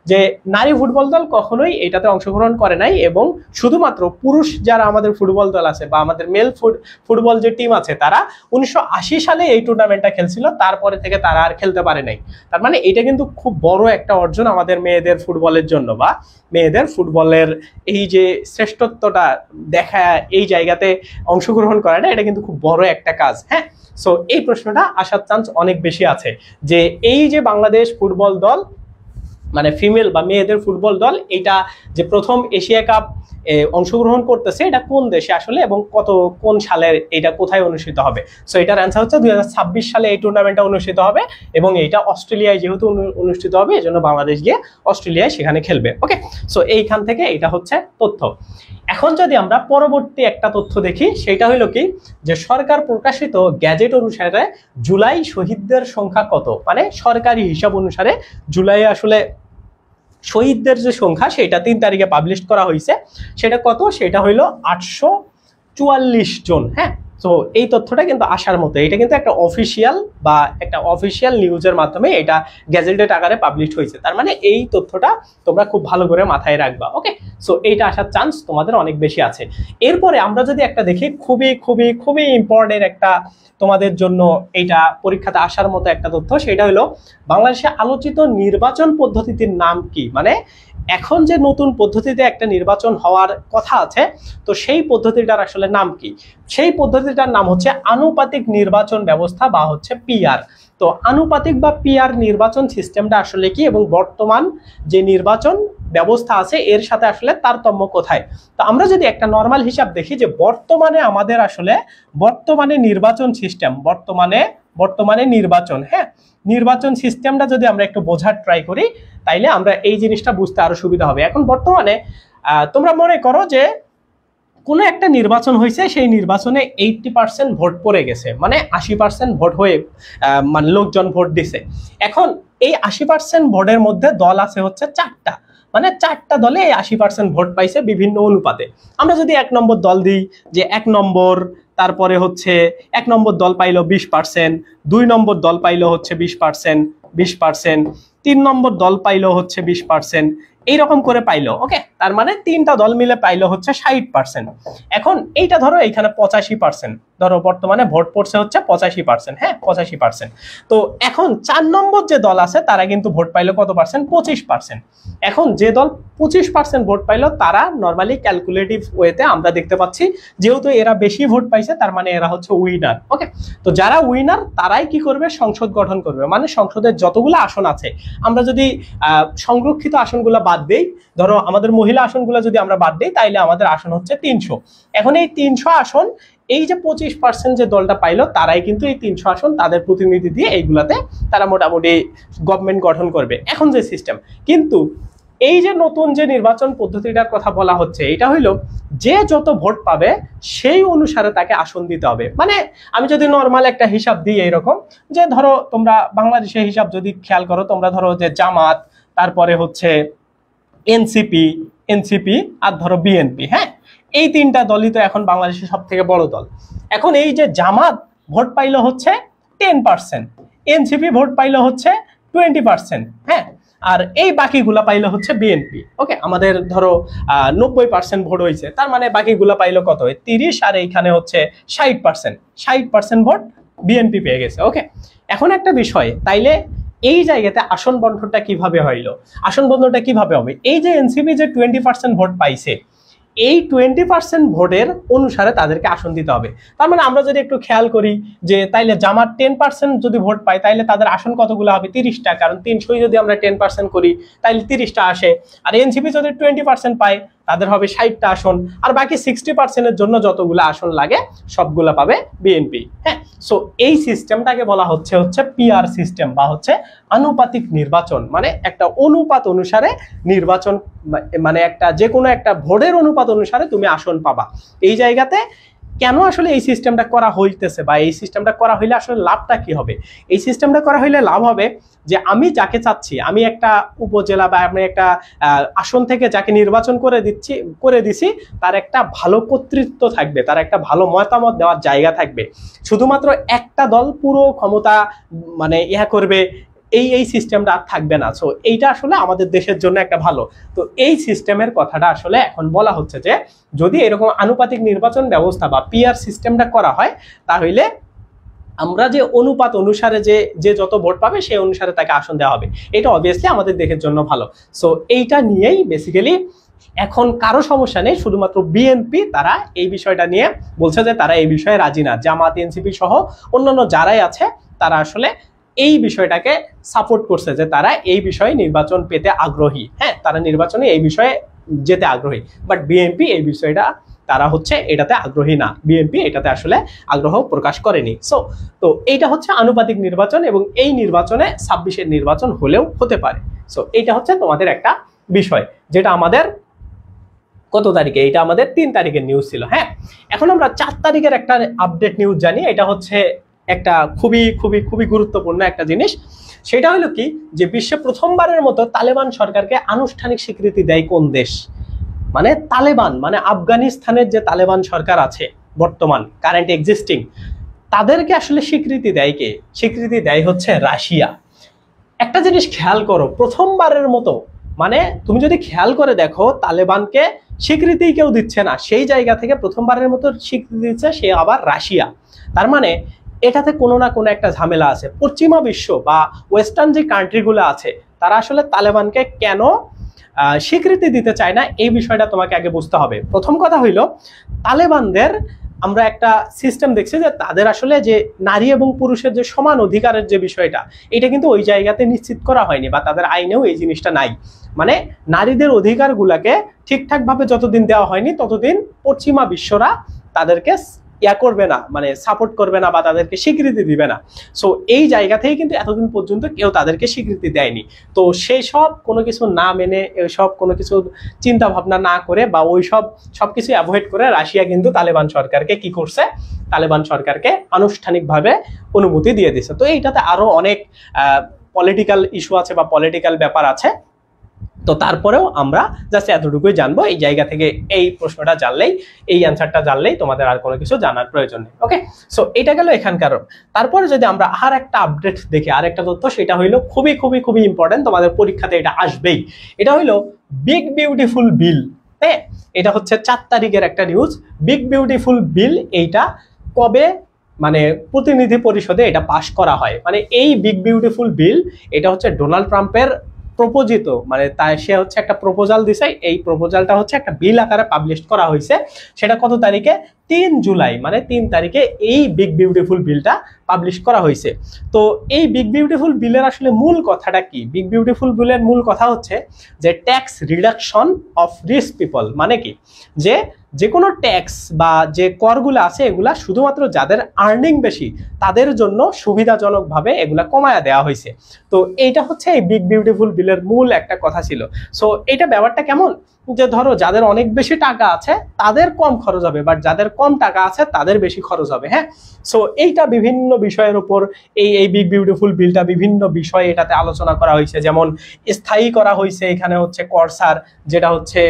S1: যে নারী ফুটবল দল কখনোই এটাতে অংশগ্রহণ করে নাই, এবং শুধুমাত্র পুরুষ যারা আমাদের ফুটবল দল আছে বা আমাদের মেল ফুটবল যে টিম আছে, তারা 1980 সালে এই টুর্নামেন্টটা খেলছিল, তারপরে থেকে তারা আর খেলতে পারে নাই। তার মানে এটা কিন্তু খুব বড় একটা অর্জন আমাদের মেয়েদের ফুটবলের জন্য, বা মেয়েদের ফুটবলের এই যে শ্রেষ্ঠত্বটা দেখা, এই জায়গাতে অংশগ্রহণ করাটা, এটা কিন্তু খুব বড় একটা কাজ। হ্যাঁ, সো এই প্রশ্নটা আসার চান্স অনেক বেশি আছে যে এই যে বাংলাদেশ ফুটবল দল মানে ফিমেল বা মেয়েদের ফুটবল দল এটা যে প্রথম এশিয়া কাপ অংশগ্রহণ করতেছে এটা কোন দেশে আসলে এবং কোন সালের এটা কোথায় অনুষ্ঠিত হবে। সো এটার অ্যান্সার হচ্ছে 2026 সালে এই টুর্নামেন্টটা অনুষ্ঠিত হবে এবং এটা অস্ট্রেলিয়ায় যেহেতু অনুষ্ঠিত হবে এজন্য বাংলাদেশ গিয়ে অস্ট্রেলিয়ায় সেখানে খেলবে। ওকে, সো এইখান থেকে এটা হচ্ছে তথ্য। এখন যদি আমরা পরবর্তী একটা তথ্য দেখি সেটা হলো কি যে সরকার প্রকাশিত গ্যাজেট অনুসারে জুলাই শহীদদের সংখ্যা কত, মানে সরকারি হিসাব অনুসারে জুলাই আসলে শহীদদের যে সংখ্যা সেটা 3 তারিখে পাবলিশ করা হয়েছে, সেটা কত, সেটা হইলো 844 জন। হ্যাঁ, তো এই তথ্যটা কিন্তু আসার মতো, এটা কিন্তু একটা অফিসিয়াল নিউজের মাধ্যমে এটা গ্যাজেটেড আকারে পাবলিশ হয়েছে, তার মানে এই তথ্যটা তোমরা খুব ভালো করে মাথায় রাখবা। ওকে, সো এইটা আসার চান্স তোমাদের অনেক বেশি আছে। এরপরে আমরা যদি একটা দেখি খুবই খুবই খুবই ইম্পর্টেন্ট একটা তোমাদের জন্য এইটা পরীক্ষাতে আসার মতো একটা তথ্য, সেটা হলো বাংলাদেশে আলোচিত নির্বাচন পদ্ধতিটির নাম কি। মানে এখন যে নতুন পদ্ধতিতে একটা নির্বাচন হওয়ার কথা আছে, তো সেই পদ্ধতিটার আসলে নাম কি? সেই পদ্ধতিটার নাম হচ্ছে আনুপাতিক নির্বাচন ব্যবস্থা বা হচ্ছে পিআর। তো আনুপাতিক বা পিআর নির্বাচন সিস্টেমটা আসলে কি এবং বর্তমান যে নির্বাচন ব্যবস্থা আছে এর সাথে আসলে তারতম্য কোথায়? তো আমরা যদি একটা নর্মাল হিসাব দেখি যে বর্তমানে আমাদের আসলে নির্বাচন সিস্টেম, বর্তমানে নির্বাচন, হ্যাঁ, নির্বাচন সিস্টেমটা যদি আমরা একটু বোঝার ট্রাই করি তাইলে আমরা এই জিনিসটা বুঝতে আরো সুবিধা হবে। এখন বর্তমানে তোমরা মনে করো যে কোনো একটা নির্বাচন হয়েছে, সেই নির্বাচনে 80% ভোট পড়ে গেছে, মানে 80% ভোট হয়ে মানে লোকজন ভোট দিছে। এখন এই 80% ভোটের মধ্যে দল আছে হচ্ছে 4টা, মানে 4টা দলে এই 80% ভোট পাইছে বিভিন্ন অনুপাতে। আমরা যদি 1 নম্বর দল দিই যে 1 নম্বর, তারপরে হচ্ছে 1 নম্বর দল পাইলো 20%, 2 নম্বর দল পাইলো হচ্ছে 20%, 3 নম্বর দল পাইলো হচ্ছে 20%, এইরকম করে পাইলো। ওকে, তার মানে 3টা দল মিলে পাইলো হচ্ছে 60%। এখন এইটা ধরো এইখানে 85%, ধরো বর্তমানে ভোট পড়ছে হচ্ছে 85%, হ্যাঁ 85%। তো এখন 4 নম্বর যে দল আছে তারা কিন্তু ভোট পাইলো কত পার্সেন্ট? 25%। এখন যে দল 25% ভোট পাইলো তারা নর্মালি ক্যালকুলেটিভ ওয়েতে আমরা দেখতে পাচ্ছি যেহেতু এরা বেশি ভোট পাইছে তার মানে এরা হচ্ছে উইনার। ওকে, তো যারা উইনার তারাই কি করবে? সংসদ গঠন করবে, মানে সংসদের যতগুলো আসন আছে আমরা যদি সংরক্ষিত আসনগুলো বাদ দেই, ধরো আমাদের মহিলা আসনগুলো যদি আমরা বাদ দেই তাইলে আমাদের আসন হচ্ছে 300। এখন এই 300 আসন এই যে 25% যে দলটা পাইলো তারাই কিন্তু এই 300 আসন তাদের প্রতিনিধি দিয়ে এইগুলাতে তারা মোটামুটি গভর্নমেন্ট গঠন করবে। এখন যে সিস্টেম, কিন্তু এই যে নতুন যে নির্বাচন পদ্ধতিটার কথা বলা হচ্ছে এটা হইলো যে যত ভোট পাবে সেই অনুসারে তাকে আসন দিতে হবে। মানে আমি যদি নর্মাল একটা হিসাব দিই এইরকম যে ধরো তোমরা বাংলাদেশের হিসাব যদি খেয়াল করো, তোমরা ধরো যে জামাত, তারপরে হচ্ছে এনসিপি আর ধরো বিএনপি, হ্যাঁ, এই 3টা দলই তো এখন বাংলাদেশের সব থেকে বড় দল। এখন এই যে জামাত ভোট পাইলো হচ্ছে 10%, এনসিপি ভোট পাইলো হচ্ছে 20%, হ্যাঁ, আর এই বাকিগুলা পাইলো হচ্ছে বিএনপি। ওকে, আমাদের ধরো 90% ভোট হয়েছে, তার মানে বাকিগুলা পাইলো কত? 30, আর এইখানে হচ্ছে 60% ভোট বিএনপি পেয়ে গেছে। ওকে, এখন একটা বিষয়, তাইলে এই জায়গাতে আসন বন্টনটা কিভাবে হইলো? আসন বন্টনটা কিভাবে হবে? এই যে এনসিপি যে 20% ভোট পাইছে, এই 20% ভোটের অনুসারে তাদেরকে আসন দিতে হবে। তার মানে আমরা যদি একটু খেয়াল করি যে তাইলে জামাত 10% যদি ভোট পায় তাইলে তাদের আসন কতগুলো হবে? 30টা, কারণ 300 যদি আমরা 10% করি তাইলে 30টা আসে। আর এনসিপি যদি 20% পায় তাদের হবে 60টা আসন, আর বাকি 60%-এর জন্য যতগুলো আসন লাগে সবগুলো পাবে বিএনপি। হ্যাঁ, সো এই সিস্টেমটাকে বলা হচ্ছে পিআর সিস্টেম বা হচ্ছে আনুপাতিক নির্বাচন, মানে একটা অনুপাত অনুসারে নির্বাচন, মানে একটা যে কোনো একটা ভোটের অনুপাত অনুসারে তুমি আসন পাবা। এই জায়গাতে কেন আসলে এই সিস্টেমটা করা হইতেছে বা এই সিস্টেমটা করা হইলে আসলে লাভটা কি হবে? এই সিস্টেমটা করা হইলে লাভ হবে যে আমি যাকে চাচ্ছি, আমি একটা উপজেলা বা আমি একটা আসন থেকে যাকে নির্বাচন করে দিছি তার একটা ভালো কর্তৃত্ব থাকবে, তার একটা ভালো মতামত দেওয়ার জায়গা থাকবে। শুধুমাত্র একটা দল পুরো ক্ষমতা মানে ইহা করবে, এই সিস্টেমটা আর থাকবে না। সো এইটা আসলে আমাদের দেশের জন্য একটা ভালো। তো এই সিস্টেমের কথাটা আসলে এখন বলা হচ্ছে যে যদি এরকম আনুপাতিক নির্বাচন ব্যবস্থা বা পিআর সিস্টেমটা করা হয় তাহলে আমরা যে অনুপাত অনুসারে যে যত ভোট পাবে সেই অনুসারে তাকে আসন দেওয়া হবে। এটা অবভিয়াসলি আমাদের দেশের জন্য ভালো। সো এইটা নিয়েই বেসিক্যালি এখন কারো সমস্যা নেই, শুধুমাত্র বিএনপি তারা এই বিষয়টা নিয়ে বলছে যে তারা এই বিষয়ে রাজি না। জামাত, এনসিপি সহ অন্যান্য যারাই আছে তারা আসলে এই বিষয়টাকে সাপোর্ট করছে যে তারা এই বিষয়ে নির্বাচন পেতে আগ্রহী, হ্যাঁ তারা নির্বাচনে এই বিষয়ে যেতে আগ্রহী। বাট বিএনপি এই বিষয়টা তারা হচ্ছে এটাতে আগ্রহী না, বিএনপি এটাতে আসলে আগ্রহ প্রকাশ করেনি। সো তো এইটা হচ্ছে আনুপাতিক নির্বাচন এবং এই নির্বাচনে 26-এর নির্বাচন হলেও হতে পারে। সো এইটা হচ্ছে তোমাদের একটা বিষয়, যেটা আমাদের কত তারিখে, এটা আমাদের 3 তারিখের নিউজ ছিল। হ্যাঁ, এখন আমরা 4 তারিখের একটা আপডেট নিউজ জানি। এটা হচ্ছে একটা খুবই খুবই খুবই গুরুত্বপূর্ণ একটা জিনিস। সেটা হলো কি, যে বিশ্বে প্রথমবারের মতো তালেবান সরকারকে আনুষ্ঠানিক স্বীকৃতি দেয় কোন দেশ? মানে তালেবান মানে আফগানিস্তানের যে তালেবান সরকার আছে বর্তমান কারেন্ট এক্সিস্টিং, তাদেরকে আসলে স্বীকৃতি দেয় কে? স্বীকৃতি দেয় হচ্ছে রাশিয়া। একটা জিনিস খেয়াল করো, প্রথমবারের মতো, মানে তুমি যদি খেয়াল করে দেখো তালেবানকে স্বীকৃতি কেউ দিচ্ছে না, সেই জায়গা থেকে প্রথমবারের মতো স্বীকৃতি দিচ্ছে সে আবার রাশিয়া। তার মানে এটাতে কোনো না কোনো একটা ঝামেলা আছে। পশ্চিমা বিশ্ব বা ওয়েস্টার্ন যে কান্ট্রিগুলো আছে তারা আসলে তালেবানকে কেন স্বীকৃতি দিতে চায় না, এই বিষয়টা তোমাকে আগে বুঝতে হবে। প্রথম কথা হইল, তালেবানদের আমরা একটা সিস্টেম দেখছি যে তাদের আসলে যে নারী এবং পুরুষের যে সমান অধিকারের যে বিষয়টা, এটা কিন্তু ওই জায়গাতে নিশ্চিত করা হয়নি বা তাদের আইনেও এই জিনিসটা নাই। মানে নারীদের অধিকারগুলোকে ঠিকঠাকভাবে যতদিন দেওয়া হয়নি ততদিন পশ্চিমা বিশ্বরা তাদেরকে করবে না, মানে সাপোর্ট করবে না বা তাদেরকে স্বীকৃতি দিবে না। সো এই জায়গা থেকে কিন্তু এতদিন পর্যন্ত কেউ তাদেরকে স্বীকৃতি দেয়নি। তো সেই সব কোনো কিছু না মেনে, সব কোনো কিছু চিন্তা ভাবনা না করে বা ওই সবকিছু অ্যাভয়েড করে রাশিয়া কিন্তু তালেবান সরকারকে কি করছে, তালেবান সরকারকে আনুষ্ঠানিকভাবে অনুমতি দিয়ে দিছে। তো এইটাতে আরো অনেক পলিটিক্যাল ইস্যু আছে বা পলিটিক্যাল ব্যাপার আছে। তো তারপরেও আমরা জাস্ট এতটুকুই জানবো, এই জায়গা থেকে এই প্রশ্নটা জানলেই, এই অ্যান্সারটা জানলেই তোমাদের আর কোনো কিছু জানার প্রয়োজন নেই। ওকে, সো এটা গেল এখানকার। তারপরে যদি আমরা আর একটা আপডেট দেখি, আর একটা তথ্য, সেটা হইলো খুবই খুবই খুবই ইম্পর্টেন্ট, তোমাদের পরীক্ষাতে এটা আসবেই। এটা হইলো বিগ বিউটিফুল বিল। হ্যাঁ, এটা হচ্ছে 4 তারিখের একটা নিউজ। বিগ বিউটিফুল বিল এইটা কবে মানে প্রতিনিধি পরিষদে এটা পাশ করা হয়? মানে এই বিগ বিউটিফুল বিল এটা হচ্ছে ডোনাল্ড ট্রাম্পের প্রপোজিত, মানে তাই সে হচ্ছে একটা প্রপোজাল দিছে। এই প্রপোজালটা হচ্ছে একটা বিল আকারে পাবলিশ করা হয়েছে। সেটা কত তারিখে? 3 জুলাই, মানে 3 তারিখে এই বিগ বিউটিফুল বিলটা পাবলিশ করা হয়েছে। তো এই বিগ বিউটিফুল বিলের আসলে মূল কথাটা কি? বিগ বিউটিফুল বিলের মূল কথা হচ্ছে যে tax reduction of rich people. মানে কি, যে কোনো ট্যাক্স বা যে করগুলো আছে এগুলা শুধুমাত্র যাদের আর্নিং বেশি তাদের জন্য সুবিধাজনকভাবে এগুলা কমায়া দেওয়া হয়েছে। তো এইটা হচ্ছে এই বিগ বিউটিফুল বিলের মূল একটা কথা ছিল। সো এইটা ব্যাপারটা কেমন, যে ধরো যাদের অনেক বেশি টাকা আছে তাদের কম খরচ হবে, বাট যাদের কম টাকা আছে তাদের বেশি খরচ হবে। হ্যাঁ, সো এইটা বিভিন্ন বিষয়ের উপর এই বিগ বিউটিফুল বিলটা বিভিন্ন বিষয়ে এটাতে আলোচনা করা হয়েছে। যেমন স্থায়ী করা হয়েছে এখানে হচ্ছে করসার, যেটা হচ্ছে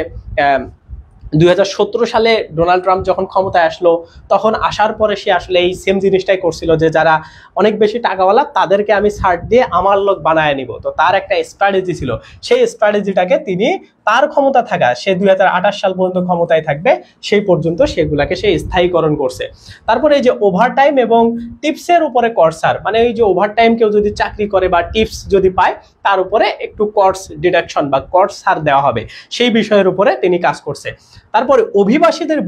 S1: 2017 সালে ডোনাল্ড ট্রাম্প যখন ক্ষমতায় আসলো তখন আসার পরে সে আসলে এই সেম জিনিসটাই করছিল, যে যারা অনেক বেশি টাকাওয়ালা তাদেরকে আমি ছাড় দিয়ে আমার লোক বানায় নিব। তো তার একটা স্ট্র্যাটেজি ছিল, সেই স্ট্র্যাটেজিটাকে তিনি তার ক্ষমতা থাকা, সে 2028 সাল পর্যন্ত ক্ষমতায় থাকবে সেই পর্যন্ত সেগুলাকে সে স্থায়ীকরণ করছে। তারপরে এই যে ওভারটাইম এবং টিপসের উপরে করসার, মানে এই যে ওভারটাইম কেউ যদি চাকরি করে বা টিপস যদি পায় তার উপরে একটু কর্স ডিডাকশন বা কর্স ছাড় দেওয়া হবে, সেই বিষয়ের উপরে তিনি কাজ করছে। তারপরে অভিবাসীদের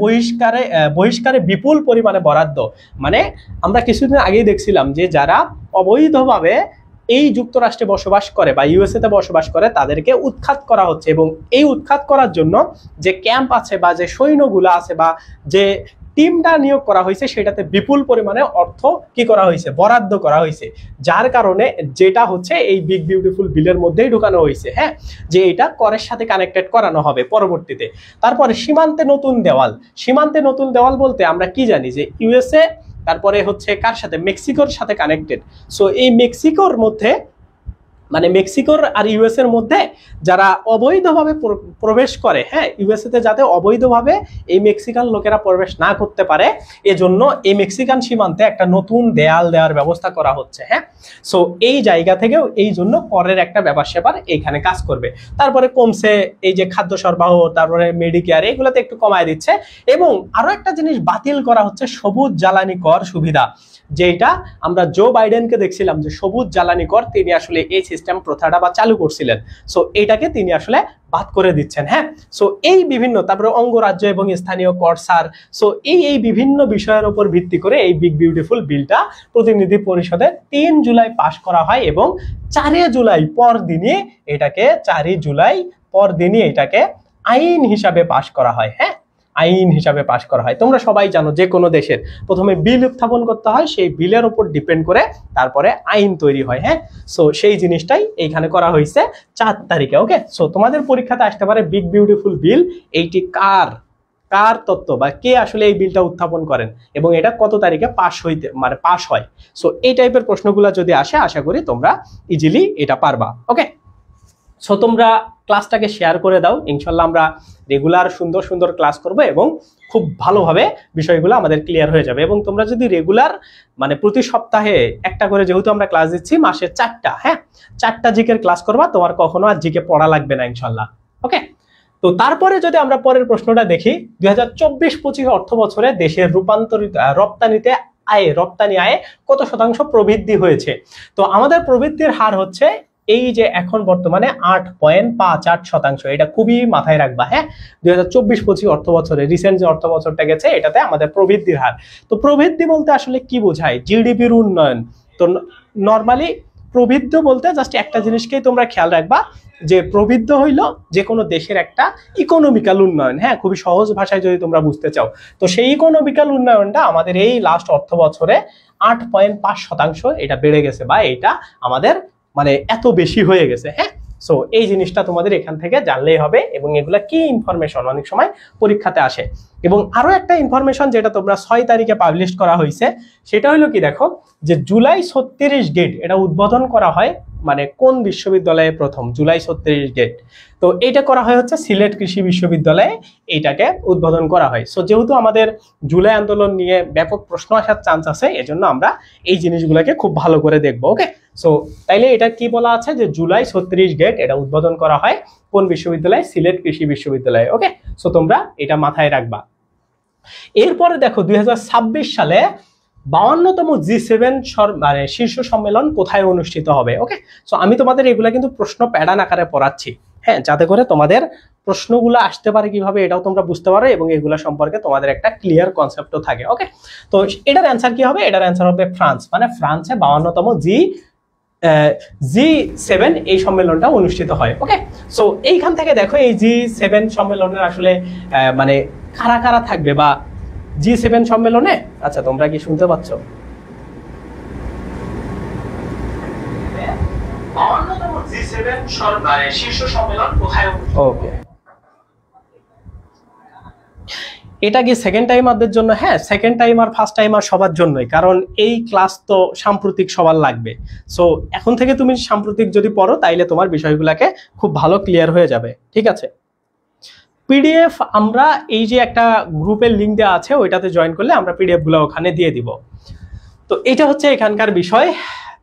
S1: বহিষ্কারে বিপুল পরিমাণে বরাদ্দ। মানে আমরা কিছুদিন আগেই দেখছিলাম যে যারা অবৈধভাবে এই যুক্তরাষ্ট্রে বসবাস করে বা ইউএসএ তে বসবাস করে তাদেরকে উৎখাত করা হচ্ছে, এবং এই উৎখাত করার জন্য যে ক্যাম্প আছে বা যে সৈন্যগুলো আছে বা যে টিমটা নিয়োগ করা হয়েছে সেটাতে বিপুল পরিমাণে অর্থ কি করা হয়েছে, বরাদ্দ করা হয়েছে, যার কারণে যেটা হচ্ছে এই বিগ বিউটিফুল বিলের মধ্যেই ঢুকানো হয়েছে। হ্যাঁ, যে এটা করের সাথে কানেক্টেড করানো হবে পরবর্তীতে। তারপরে সীমান্তে নতুন দেওয়াল। সীমান্তে নতুন দেওয়াল বলতে আমরা কি জানি, যে ইউএসএ তারপরে হচ্ছে কার সাথে, মেক্সিকোর সাথে কানেক্টেড। সো এই মেক্সিকোর মধ্যে, মানে মেক্সিকোর আর ইউএস এর মধ্যে যারা অবৈধভাবে প্রবেশ করে, হ্যাঁ ইউএসএ তে যাতে অবৈধভাবে এই মেক্সিকান লোকেরা প্রবেশ না করতে পারে, এজন্য এই মেক্সিকান সীমান্তে একটা নতুন দেয়াল দেওয়ার ব্যবস্থা করা হচ্ছে। হ্যাঁ, সো এই জায়গা থেকেও এই জন্য করের একটা ব্যাপার স্যাপার এইখানে কাজ করবে। তারপরে কমছে এই যে খাদ্য সরবরাহ, তারপরে মেডিকেয়ার, এগুলোতে একটু কমায় দিচ্ছে। এবং আরো একটা জিনিস বাতিল করা হচ্ছে, সবুজ জ্বালানি কর সুবিধা, যেটা আমরা জো বাইডেনকে দেখছিলাম যে সবুজ জ্বালানি কর তিনি আসলে এই সিস্টেম প্রথাটা বা চালু করছিলেন। সো এটাকে তিনি আসলে বাদ করে দিচ্ছেন। হ্যাঁ, সো এই বিভিন্ন তারপরে অঙ্গরাজ্য এবং স্থানীয় করসার, সো এই বিভিন্ন বিষয়ের উপর ভিত্তি করে এই বিগ বিউটিফুল বিলটা প্রতিনিধি পরিষদে 3 জুলাই পাশ করা হয় এবং 4 জুলাই পরদিনই এটাকে আইন হিসাবে পাশ করা হয়। হ্যাঁ, আইন হিসাবে পাশ করা হয়। তোমরা সবাই জানো যে কোনো দেশের প্রথমে বিল উত্থাপন করতে হয়, সেই বিলের উপর ডিপেন্ড করে তারপরে আইন তৈরি হয়। হ্যাঁ, সো সেই জিনিসটাই এইখানে করা হয়েছে 4 তারিখে। ওকে, সো তোমাদের পরীক্ষাতে আসতে পারে বিগ বিউটিফুল বিল এইটি কার তত্ত্ব বা কে আসলে এই বিলটা উত্থাপন করেন এবং এটা কত তারিখে পাশ হয়। সো এই টাইপের প্রশ্নগুলো যদি আসে, আশা করি তোমরা ইজিলি এটা পারবা। ওকে, সো তোমরা ক্লাসটাকে শেয়ার করে দাও। ইনশাল্লাহ আমরা রেগুলার সুন্দর সুন্দর ক্লাস করব এবং খুব ভালোভাবে বিষয়গুলো আমাদের ক্লিয়ার হয়ে যাবে। এবং তোমরা যদি রেগুলার মানে প্রতি সপ্তাহে একটা করে, যেহেতু আমরা ক্লাস দিচ্ছি মাসে 4টা, হ্যাঁ 4টা জিকের ক্লাস করবা, তোমার কখনো আর জিকে পড়া লাগবে না ইনশাল্লাহ। ওকে, তো তারপরে যদি আমরা পরের প্রশ্নটা দেখি, 2024-25 অর্থ বছরে দেশের রপ্তানি আয়ে কত শতাংশ প্রবৃদ্ধি হয়েছে? তো আমাদের প্রবৃদ্ধির হার হচ্ছে এই যে এখন বর্তমানে 8.58%। এটা খুবই মাথায় রাখবা। হ্যাঁ, 2024-25 অর্থ বছরে রিসেন্ট যে অর্থ বছরটা গেছে এটাতে আমাদের প্রবৃদ্ধির হার। তো প্রবৃদ্ধি বলতে আসলে কি বোঝায়? জিডিপির উন্নয়ন। তো নর্মালি প্রবৃদ্ধি বলতে জাস্ট একটা জিনিসকেই তোমরা খেয়াল রাখবা, যে প্রবৃদ্ধি হইল যে কোনো দেশের একটা ইকোনমিক্যাল উন্নয়ন। হ্যাঁ, খুবই সহজ ভাষায় যদি তোমরা বুঝতে চাও, তো সেই ইকোনমিক্যাল উন্নয়নটা আমাদের এই লাস্ট অর্থ বছরে 8.5% এটা বেড়ে গেছে, বা এটা আমাদের মানে এত বেশি হয়ে গেছে। হ্যাঁ, সো এই জিনিসটা তোমাদের এখান থেকে জানলেই হবে। এবং এগুলা কি ইনফরমেশন অনেক সময় পরীক্ষাতে আসে। এবং আরো একটা ইনফরমেশন যেটা তোমরা 6 তারিখে পাবলিশ করা হয়েছে, সেটা হলো কি, দেখো যে জুলাই 36 গেট এটা উদ্বোধন করা হয় মানে কোন বিশ্ববিদ্যালয়ে প্রথম জুলাই 36 গেট? তো এটা করা হয় হচ্ছে সিলেট কৃষি বিশ্ববিদ্যালয়ে এইটাকে উদ্বোধন করা হয়। সো যেহেতু আমাদের জুলাই আন্দোলন নিয়ে ব্যাপক প্রশ্ন আসার চান্স আছে, এজন্য আমরা এই জিনিসগুলোকে খুব ভালো করে দেখবো। ওকে, সো তাইলে এটা কি বলা আছে যে জুলাই 36 গেট এটা উদ্বোধন করা হয় কোন বিশ্ববিদ্যালয়ে? সিলেট কৃষি বিশ্ববিদ্যালয়ে। ওকে, সো তোমরা এটা মাথায় রাখবা। এরপরে দেখো 2026 সালে 52তম G7 মানে শীর্ষ সম্মেলন কোথায় অনুষ্ঠিত হবে? ওকে, সো আমি তোমাদের এগুলা কিন্তু প্রশ্ন প্যাটার্ন আকারে পড়াচ্ছি, হ্যাঁ, যাতে করে তোমাদের প্রশ্নগুলো আসতে পারে কিভাবে এটাও তোমরা বুঝতে পারো এবং এগুলা সম্পর্কে তোমাদের একটা ক্লিয়ার কনসেপ্টও থাকে। ওকে, তো এটার অ্যান্সার কি হবে? এটার অ্যান্সার হবে ফ্রান্স। মানে ফ্রান্সে 52তম G7 এই সম্মেলনটা অনুষ্ঠিত হয়। ওকে, সো এইখান থেকে দেখো এই G7 সম্মেলনের আসলে মানে কারা কারা থাকবে বা G7 সম্মেলনে। আচ্ছা, তোমরা কি শুনতে পাচ্ছ? 52তম G7 শীর্ষ সম্মেলন কোথায়? ওকে, এটা কি সেকেন্ড টাইমারদের জন্য? হ্যাঁ, সেকেন্ড টাইমার ফার্স্ট টাইমার সবার জন্যই, কারণ এই ক্লাস তো সাম্প্রতিক সবার লাগবে। সো এখন থেকে তুমি সাম্প্রতিক যদি পড়ো তাইলে তোমার বিষয়গুলোকে খুব ভালো ক্লিয়ার হয়ে যাবে। ঠিক আছে, পিডিএফ আমরা এই যে একটা গ্রুপের লিঙ্ক দেওয়া আছে ওইটাতে জয়েন করলে আমরা পিডিএফ গুলো ওখানে দিয়ে দিব। তো এটা হচ্ছে এখানকার বিষয়।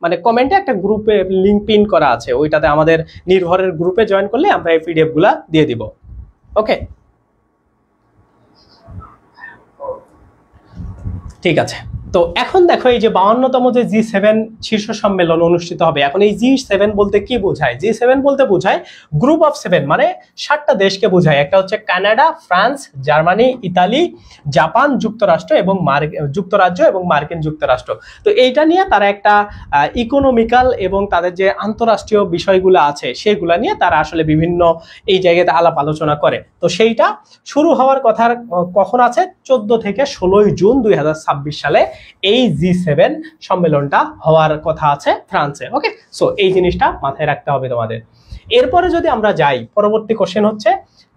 S1: মানে কমেন্টে একটা গ্রুপে লিঙ্ক পিন করা আছে, ওইটাতে আমাদের নির্ভরের গ্রুপে জয়েন করলে আমরা এই পিডিএফ গুলা দিয়ে দিব। ওকে, ঠিক আছে। তো এখন দেখো এই যে 52তম যে G7 শীর্ষ সম্মেলন অনুষ্ঠিত হবে, এখন এই G7 বলতে কি বোঝায়? G7 বলতে বোঝায় গ্রুপ অফ 7, মানে 7টা দেশকে বোঝায়। একটা হচ্ছে Canada, France, Germany, Italy, Japan, যুক্তরাষ্ট্র এবং মার্কিন যুক্তরাষ্ট্র। তো এইটা নিয়ে তারা একটা ইকোনমিক্যাল এবং তাদের যে আন্তঃরাষ্ট্রীয় বিষয়গুলো আছে সেগুলা নিয়ে তারা আসলে বিভিন্ন এই জায়গাতে আলাপ আলোচনা করে। তো সেইটা শুরু হওয়ার কথা কখন আছে? 14 থেকে 16 জুন 2026 সালে এই G7 সম্মেলনটা হওয়ার কথা আছে ফ্রান্সে। ওকে, সো এই জিনিসটা মাথায় রাখতে হবে তোমাদের। এরপরে যদি আমরা যাই, পরবর্তী কোশ্চেন হচ্ছে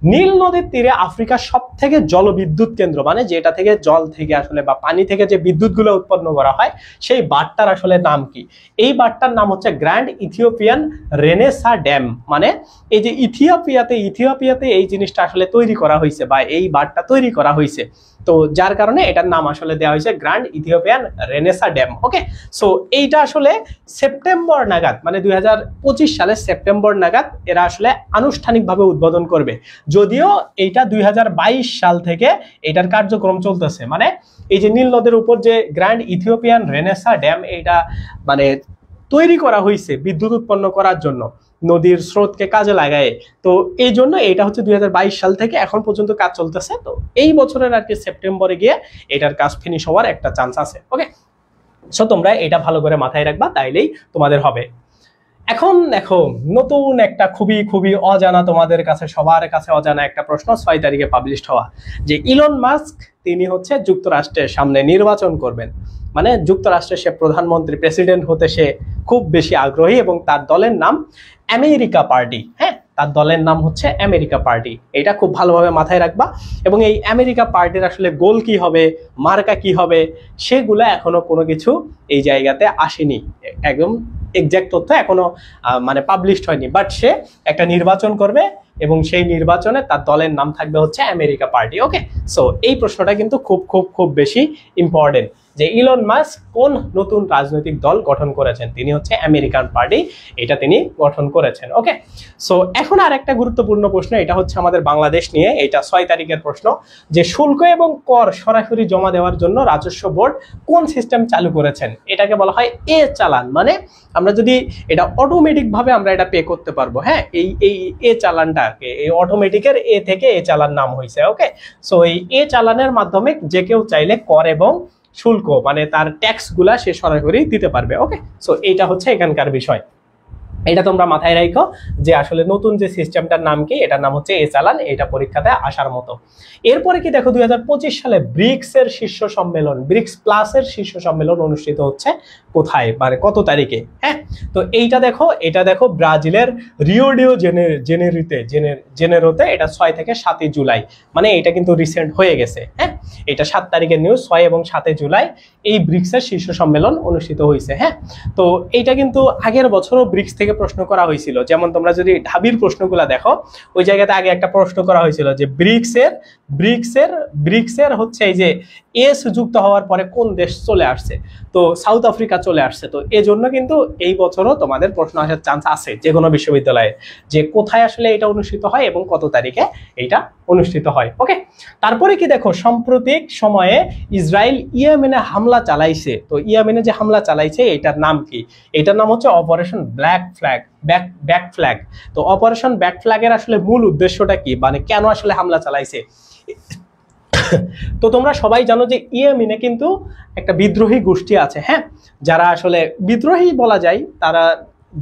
S1: নীল নদীর তীরে আফ্রিকার সবথেকে জলবিদ্যুৎ কেন্দ্র, মানে যেটা থেকে জল থেকে আসলে বা পানি থেকে যে বিদ্যুৎগুলো উৎপন্ন করা হয় সেই বাঁধটার আসলে নাম কি? এই বাঁধটার নাম হচ্ছে গ্র্যান্ড ইথিওপিয়ান রেনেসা ড্যাম। মানে এই যে ইথিওপিয়াতে এই জিনিসটা আসলে তৈরি করা হয়েছে বা এই বাঁধটা তৈরি করা হয়েছে, তো যার কারণে এটার নাম আসলে দেওয়া হয়েছে গ্র্যান্ড ইথিওপিয়ান রেনেসা ড্যাম। ওকে, সো এইটা আসলে সেপ্টেম্বর নাগাদ, মানে 2025 সালের সেপ্টেম্বর নাগাদ এরা আসলে আনুষ্ঠানিকভাবে উদ্বোধন করবে। যদিও এইটা 2022 সাল থেকে এটার কার্যক্রম চলতেছে। মানে এই যে নীল নদের উপর যে গ্র্যান্ড ইথিওপিয়ান রেনেসা ড্যাম, এইটা মানে তৈরি করা হয়েছে বিদ্যুৎ উৎপন্ন করার জন্য নদীর স্রোতকে কাজে লাগায়। তো এই জন্য এটা হচ্ছে 2022 সাল থেকে এখন পর্যন্ত কাজ চলতেছে। তো এই বছরের আর কি সেপ্টেম্বরে গিয়ে এটার কাজ ফিনিশ হওয়ার একটা চান্স আছে। ওকে, সো তোমরা এটা ভালো করে মাথায় রাখবা, তাইলেই তোমাদের হবে। এখন দেখো নতুন একটা খুবই খুবই অজানা, তোমাদের কাছে সবার কাছে অজানা একটা প্রশ্ন 6 তারিখে পাবলিশ হওয়া, যে ইলন মাস্ক তিনি হচ্ছে যুক্তরাষ্ট্রের সামনে নির্বাচন করবেন, মানে যুক্তরাষ্ট্রের সে প্রধানমন্ত্রী প্রেসিডেন্ট হতে সে খুব বেশি আগ্রহী এবং তার দলের নাম আমেরিকা পার্টি। হ্যাঁ, তার দলের নাম হচ্ছে আমেরিকা পার্টি, এটা খুব ভালোভাবে মাথায় রাখবা। এবং এই আমেরিকা পার্টির আসলে গোল কি হবে, মার্কা কি হবে, সেগুলো এখনো কোনো কিছু এই জায়গাতে আসেনি, একদম এক্সাক্ট তথ্য এখনো মানে পাবলিশড হয়নি। বাট সে একটা নির্বাচন করবে এবং সেই নির্বাচনে তার দলের নাম থাকবে হচ্ছে আমেরিকা পার্টি। ওকে, সো এই প্রশ্নটা কিন্তু খুব খুব খুব বেশি ইম্পর্টেন্ট, যে ইলন মাস্ক কোন নতুন রাজনৈতিক দল গঠন করেছেন, তিনি হচ্ছে আমেরিকান পার্টি, এটা তিনি গঠন করেছেন। ওকে, সো এখন আর একটা গুরুত্বপূর্ণ প্রশ্ন, এটা হচ্ছে আমাদের বাংলাদেশ নিয়ে, এটা 6 তারিখের প্রশ্ন, যে শুল্ক এবং কর সরাসরি জমা দেওয়ার জন্য রাজস্ব বোর্ড কোন সিস্টেম চালু করেছেন, এটাকে বলা হয় এ চালান। মানে আমরা যদি এটা অটোমেটিক ভাবে আমরা এটা পে করতে পারবো। হ্যাঁ, এই এই এ চালানটাকে, এই অটোমেটিকের এ থেকে এ চালান নাম হয়েছে। ওকে, সো এই এ চালানের মাধ্যমে যে কেউ চাইলে কর এবং শুল্ক মানে তার ট্যাক্স গুলা সে সরাসরি দিতে পারবে। ওকে, সো এইটা হচ্ছে এখানকার বিষয়, এটা তোমরা মাথায় রাখো যে আসলে নতুন যে সিস্টেমটার নাম কি, এটার নাম হচ্ছে এ চালান, এটা পরীক্ষাতে আসার মতো। এরপরে কি দেখো 2025 সালে ব্রিক্স এর শীর্ষ সম্মেলন, ব্রিক্স প্লাস এর শীর্ষ সম্মেলন অনুষ্ঠিত হচ্ছে কোথায়, মানে কত তারিখে? হ্যাঁ, তো এইটা দেখো, এটা দেখো ব্রাজিলের রিও ডি জেনেরোতে, এটা 6 থেকে 7 জুলাই, মানে এটা কিন্তু রিসেন্ট হয়ে গেছে। হ্যাঁ, এটা 7 তারিখের নিউজ, 6 এবং 7 জুলাই এই ব্রিক্স এর শীর্ষ সম্মেলন অনুষ্ঠিত হয়েছে। হ্যাঁ, তো এইটা কিন্তু আগের বছরও ব্রিক্স থেকে প্রশ্ন করা হয়েছিল, যেমন তোমরা যদি ঢাবির প্রশ্নগুলো দেখো, ওই জায়গাতে আগে একটা প্রশ্ন করা হয়েছিল যে ব্রিক্সের হচ্ছে এই যে এস যুক্ত হওয়ার পরে কোন দেশ চলে আসছে, তো সাউথ আফ্রিকা চলে আসছে। তো এই জন্য কিন্তু এই বছরও তোমাদের প্রশ্ন আসার চান্স আছে যে কোনো বিশ্ববিদ্যালয়ে, যে কোথায় আসলে এটা অনুষ্ঠিত হয় এবং কত তারিখে এটা অনুষ্ঠিত হয়। ওকে, তারপরে কি দেখো সাম্প্রতিক সময়ে ইসরায়েল ইয়েমেনে হামলা চালাইছে, তো ইয়েমেনে যে হামলা চালাইছে এটার নাম কি, এটার নাম হচ্ছে অপারেশন ব্যাক ফ্ল্যাগ। তো অপারেশন ব্যাক ফ্ল্যাগের আসলে মূল উদ্দেশ্যটা কি, মানে কেন আসলে হামলা চালাইছে? তো তোমরা সবাই জানো যে ইয়েমেনে কিন্তু একটা বিদ্রোহী গোষ্ঠী আছে। হ্যাঁ, যারা আসলে বিদ্রোহী বলা যায়, তারা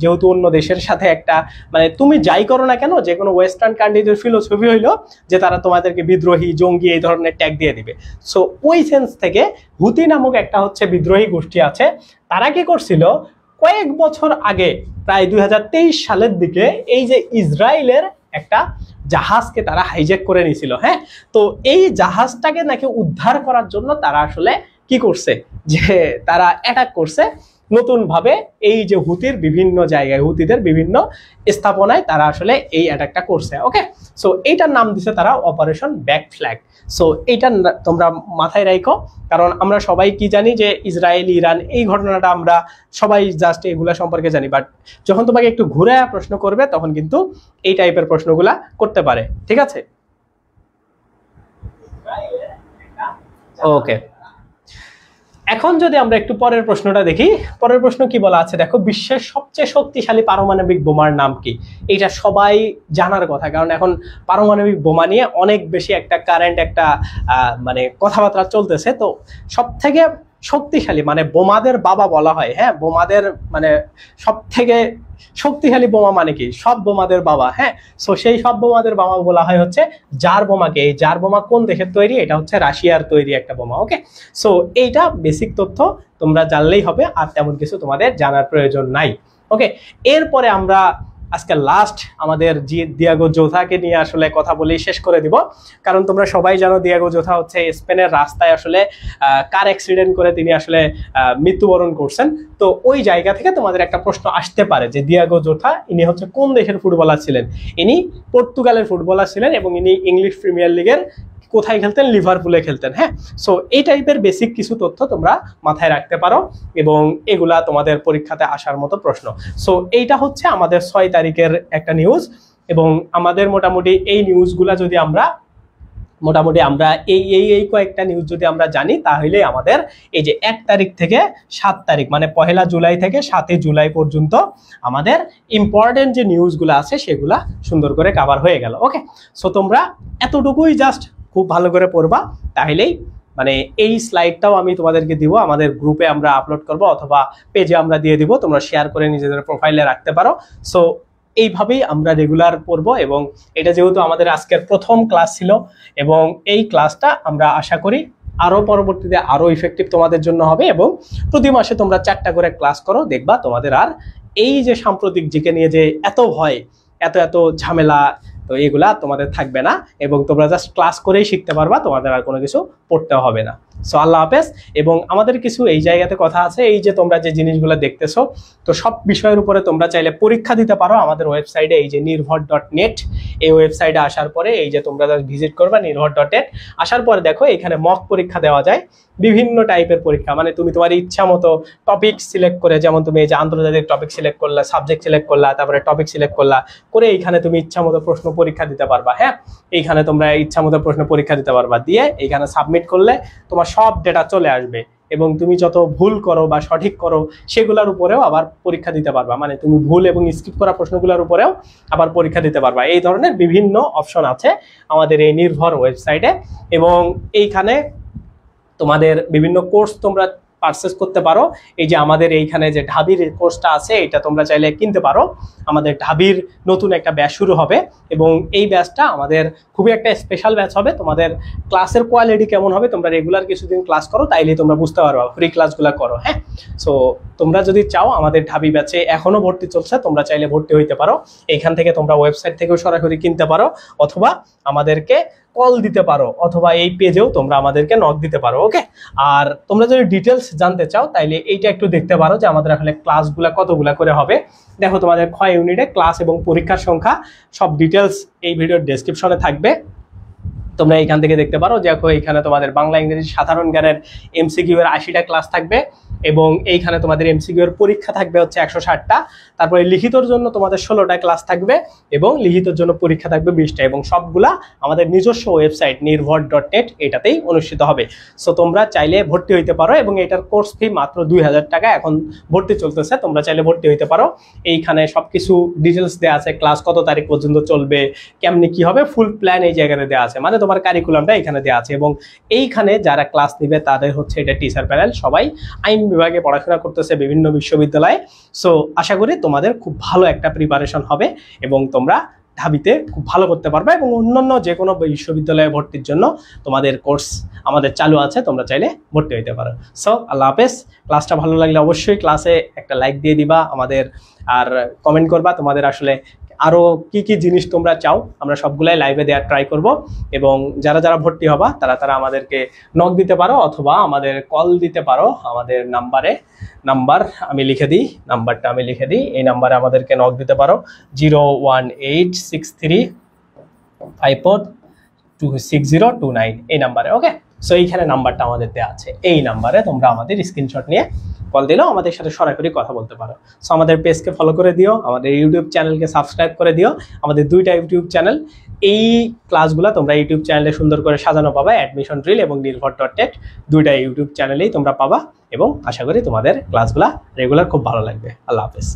S1: যেহেতু অন্য দেশের সাথে একটা মানে তুমি যাই করো না কেন, যে কোনো ওয়েস্টার্ন কান্ট্রিদের ফিলোসফি হইলো যে তারা তোমাদেরকে বিদ্রোহী, জঙ্গি এই ধরনের ট্যাগ দিয়ে দিবে। সো ওই সেন্স থেকে হুতি নামক একটা হচ্ছে বিদ্রোহী গোষ্ঠী আছে, তারা কি করছিল কয়েক বছর আগে, প্রায় 2023 সালের দিকে, এই যে ইসরায়েলের একটা জাহাজকে তারা হাইজ্যাক করে নিয়েছিল। হ্যাঁ, তো এই জাহাজটাকে নাকি উদ্ধার করার জন্য তারা আসলে কি করছে, যে তারা অ্যাটাক করছে নতুন ভাবে, এই যে হুতির বিভিন্ন জায়গায়, হুতিদের বিভিন্ন স্থাপনায় তারা আসলে এই অ্যাটাকটা করছে। ওকে, সো এইটার নাম দিছে তারা অপারেশন ব্যাক ফ্ল্যাগ। সো এইটা তোমরা মাথায় রাখো, কারণ আমরা সবাই কি জানি যে ইসরায়েল ইরান এই ঘটনাটা আমরা সবাই জাস্ট এগুলা সম্পর্কে জানি, বাট যখন তোমাকে একটু ঘুরে প্রশ্ন করবে তখন কিন্তু এই টাইপের প্রশ্নগুলা করতে পারে। ঠিক আছে, ওকে। এখন যদি আমরা একটু পরের প্রশ্নটা দেখি, পরের প্রশ্ন কি বলা আছে দেখো, বিশ্বের সবচেয়ে শক্তিশালী পারমাণবিক বোমার নাম কি? এটা সবাই জানার কথা, কারণ এখন পারমাণবিক বোমা নিয়ে অনেক বেশি একটা কারেন্ট একটা মানে কথাবার্তা চলতেছে। তো সব থেকে শক্তিশালী মানে বোমাদের বাবা বলা হয়। হ্যাঁ, বোমাদের মানে সব থেকে শক্তিশালী বোমা মানে কি, সব বোমাদের বাবা। হ্যাঁ, সো সেই সব বোমাদের বাবা বলা হয় হচ্ছে জার বোমাকে। এই জার বোমা কোন দেশের তৈরি? এটা হচ্ছে রাশিয়ার তৈরি একটা বোমা। ওকে, সো এইটা বেসিক তথ্য তোমরা জানলেই হবে, আর তেমন কিছু তোমাদের জানার প্রয়োজন নাই। ওকে, এরপরে আমরা আজকে লাস্ট আমাদের দিয়েগো জোথাকে নিয়ে আসলে কথা বলেই শেষ করে দিব, কারণ তোমরা সবাই জানো দিয়েগো জোথা হচ্ছে স্পেনের রাস্তায় আসলে কার অ্যাক্সিডেন্ট করে তিনি আসলে মৃত্যুবরণ করছেন। তো ওই জায়গা থেকে তোমাদের একটা প্রশ্ন আসতে পারে যে দিয়েগো জোথা ইনি হচ্ছে কোন দেশের ফুটবলার ছিলেন? ইনি পর্তুগালের ফুটবলার ছিলেন এবং ইনি ইংলিশ প্রিমিয়ার লিগের কোথায় খেলতেন? লিভারপুলে খেলতেন। হ্যাঁ, সো এই টাইপের বেসিক কিছু তথ্য তোমরা মাথায় রাখতে পারো এবং এগুলা তোমাদের পরীক্ষাতে আসার মতো প্রশ্ন। সো এইটা হচ্ছে আমাদের 6 তারিখের একটা নিউজ, এবং আমাদের মোটামুটি এই নিউজগুলা যদি আমরা মোটামুটি আমরা এই কয়েকটা নিউজ যদি আমরা জানি তাহলে আমাদের এই যে 1 তারিখ থেকে 7 তারিখ মানে 1 জুলাই থেকে 7 জুলাই পর্যন্ত আমাদের ইম্পর্টেন্ট যে নিউজগুলো আছে সেগুলা সুন্দর করে কভার হয়ে গেল। ওকে, সো তোমরা এতটুকুই জাস্ট খুব ভালো করে পড়বা, তাহলেই মানে এই স্লাইডটাও আমি তোমাদেরকে দিব, আমাদের গ্রুপে আমরা আপলোড করব অথবা পেজে আমরা দিয়ে দিব, তোমরা শেয়ার করে নিজেদের প্রোফাইলে রাখতে পারো। সো এইভাবেই আমরা রেগুলার পড়বো, এবং এটা যেহেতু আমাদের আজকের প্রথম ক্লাস ছিল এবং এই ক্লাসটা আমরা আশা করি আরো পরবর্তীতে আরো ইফেক্টিভ তোমাদের জন্য হবে, এবং প্রতি মাসে তোমরা 4টা করে ক্লাস করো, দেখবা তোমাদের আর এই যে সাম্প্রতিক জিকে নিয়ে যে এত ভয়, এত ঝামেলা, তো এগুলা তোমাদের থাকবে না, এবং তোমরা জাস্ট ক্লাস করেই শিখতে পারবা, তোমাদের আর কোনো কিছু পড়তে হবে না। সো আল্লাহ হাফেজ। এবং আমাদের কিছু এই জায়গাতে কথা আছে, এই যে তোমরা যে জিনিসগুলো দেখতেছো, তো সব বিষয়ের উপরে তোমরা চাইলে পরীক্ষা দিতে পারো আমাদের ওয়েবসাইটে, এই যে নির্ভর.নেট, এই ওয়েবসাইটে আসার পরে এই যে তোমরা ভিজিট করবা নির্ভর.নেট, আসার পরে দেখো এখানে মক পরীক্ষা দেওয়া যায়, বিভিন্ন টাইপের পরীক্ষা, মানে তুমি তোমার ইচ্ছা মতো টপিক সিলেক্ট করে, যেমন তুমি এই যে আন্তর্জাতিক টপিক সিলেক্ট করলা, সাবজেক্ট সিলেক্ট করলা, তারপরে টপিক সিলেক্ট করলা করে এইখানে তুমি ইচ্ছা মতো প্রশ্ন পরীক্ষা দিতে পারবা। হ্যাঁ, এইখানে তোমরা ইচ্ছা মতো প্রশ্ন পরীক্ষা দিতে পারবা, দিয়ে এইখানে সাবমিট করলে তোমার সব ডেটা চলে আসবে, এবং তুমি যত ভুল করো বা সঠিক করো সেগুলোর উপরেও আবার পরীক্ষা দিতে পারবা, মানে তুমি ভুল এবং স্কিপ করা প্রশ্নগুলোর উপরেও আবার পরীক্ষা দিতে পারবা। এই ধরনের বিভিন্ন অপশন আছে আমাদের এই নির্ভর ওয়েবসাইটে, এবং এইখানে তোমাদের বিভিন্ন কোর্স তোমরা পারচেস করতে পারো। এই যে আমাদের এইখানে যে ঢাবির কোর্সটা আছে, এটা তোমরা চাইলে কিনতে পারো। আমাদের ঢাবির নতুন একটা ব্যাচ শুরু হবে, এবং এই ব্যাচটা আমাদের খুবই একটা স্পেশাল ব্যাচ হবে। তোমাদের ক্লাসের কোয়ালিটি কেমন হবে, তোমরা রেগুলার কিছুদিন ক্লাস করো, তাইলে তোমরা বুঝতে পারবা, ফ্রি ক্লাসগুলো করো। হ্যাঁ, সো তোমরা যদি চাও, আমাদের ঢাবি ব্যাচে এখনো ভর্তি চলছে, তোমরা চাইলে ভর্তি হইতে পারো। এইখান থেকে তোমরা ওয়েবসাইট থেকেও সরাসরি কিনতে পারো, অথবা আমাদেরকে কল দিতে পারো, অথবা এই পেজেও তোমরা আমাদেরকে নক দিতে পারো। ওকে, আর তোমরা যদি ডিটেলস জানতে চাও তাইলে এইটা একটু দেখতে পারো যে আমাদের আসলে ক্লাসগুলা কতগুলা করে হবে। দেখো তোমাদের ক্ষয় ইউনিটে ক্লাস এবং পরীক্ষার সংখ্যা সব ডিটেলস এই ভিডিওর ডেসক্রিপশনে থাকবে, তোমরা এইখান থেকে দেখতে পারো। দেখো এইখানে তোমাদের বাংলা ইংরেজি সাধারণ জ্ঞানের এমসিকিউ এর 80টা ক্লাস থাকবে, এবং এইখানে তোমাদের এমসিকিউ এর পরীক্ষা থাকবে হচ্ছে 160টা, তারপরে লিখিতর জন্য তোমাদের 16টা ক্লাস থাকবে, এবং লিখিতর জন্য পরীক্ষা থাকবে 20টা, এবং সবগুলা আমাদের নিজস্ব ওয়েবসাইট নির্ভর.নেট এটাতেই অনুষ্ঠিত হবে। সো তোমরা চাইলে ভর্তি হইতে পারো, এবং এটার কোর্স ফি মাত্র 2000 টাকা, এখন ভর্তি চলতেছে, তোমরা চাইলে ভর্তি হইতে পারো। এইখানে সবকিছু ডিটেলস দেওয়া আছে, ক্লাস কত তারিখ পর্যন্ত চলবে, কেমনি কি হবে, ফুল প্ল্যান এই জায়গাতে দেওয়া আছে, মানে তোমার কারিকুলামটা এখানে দেওয়া আছে। এবং এইখানে যারা ক্লাস নিবে তাদের হচ্ছে এটা টিচার প্যানেল, সবাই আইন বিভাগে পড়াশোনা করতেছে বিভিন্ন বিশ্ববিদ্যালয়ে। সো আশা করি তোমাদের খুব ভালো একটা প্রিপারেশন হবে, এবং তোমরা ঢাবিতে খুব ভালো করতে পারবে, এবং অন্যান্য যে কোনো বিশ্ববিদ্যালয়ে ভর্তির জন্য তোমাদের কোর্স আমাদের চালু আছে, তোমরা চাইলে ভর্তি হইতে পারো। সো আল্লাহ হাফেজ। ক্লাসটা ভালো লাগলে অবশ্যই ক্লাসে একটা লাইক দিয়ে দিবা আমাদের, আর কমেন্ট করবা তোমাদের আসলে আরো কি কি জিনিস তোমরা চাও, আমরা সবগুলাই লাইভে দেওয়ার ট্রাই করব। এবং যারা যারা ভর্তি হবা তারা আমাদেরকে নক দিতে পারো, অথবা আমাদের কল দিতে পারো। আমাদের নাম্বার আমি লিখে দিই, এই নাম্বারে আমাদেরকে নক দিতে পারো, 01863546029 এই নাম্বারে। ওকে, সো এইখানে নাম্বারটা আমাদের দেওয়া আছে, এই নাম্বারে তোমরা আমাদের স্ক্রিনশট নিয়ে কল দিলেও আমাদের সাথে সরাসরি কথা বলতে পারো। সো আমাদের পেজকে ফলো করে দিও, আমাদের ইউটিউব চ্যানেলকে সাবস্ক্রাইব করে দিও। আমাদের 2টা ইউটিউব চ্যানেল, এই ক্লাসগুলো তোমরা ইউটিউব চ্যানেলে সুন্দর করে সাজানো পাবা, অ্যাডমিশন ড্রিল এবং নির্ভর.নেট 2টা ইউটিউব চ্যানেলেই তোমরা পাবা, এবং আশা করি তোমাদের ক্লাসগুলো রেগুলার খুব ভালো লাগবে। আল্লাহ হাফেজ।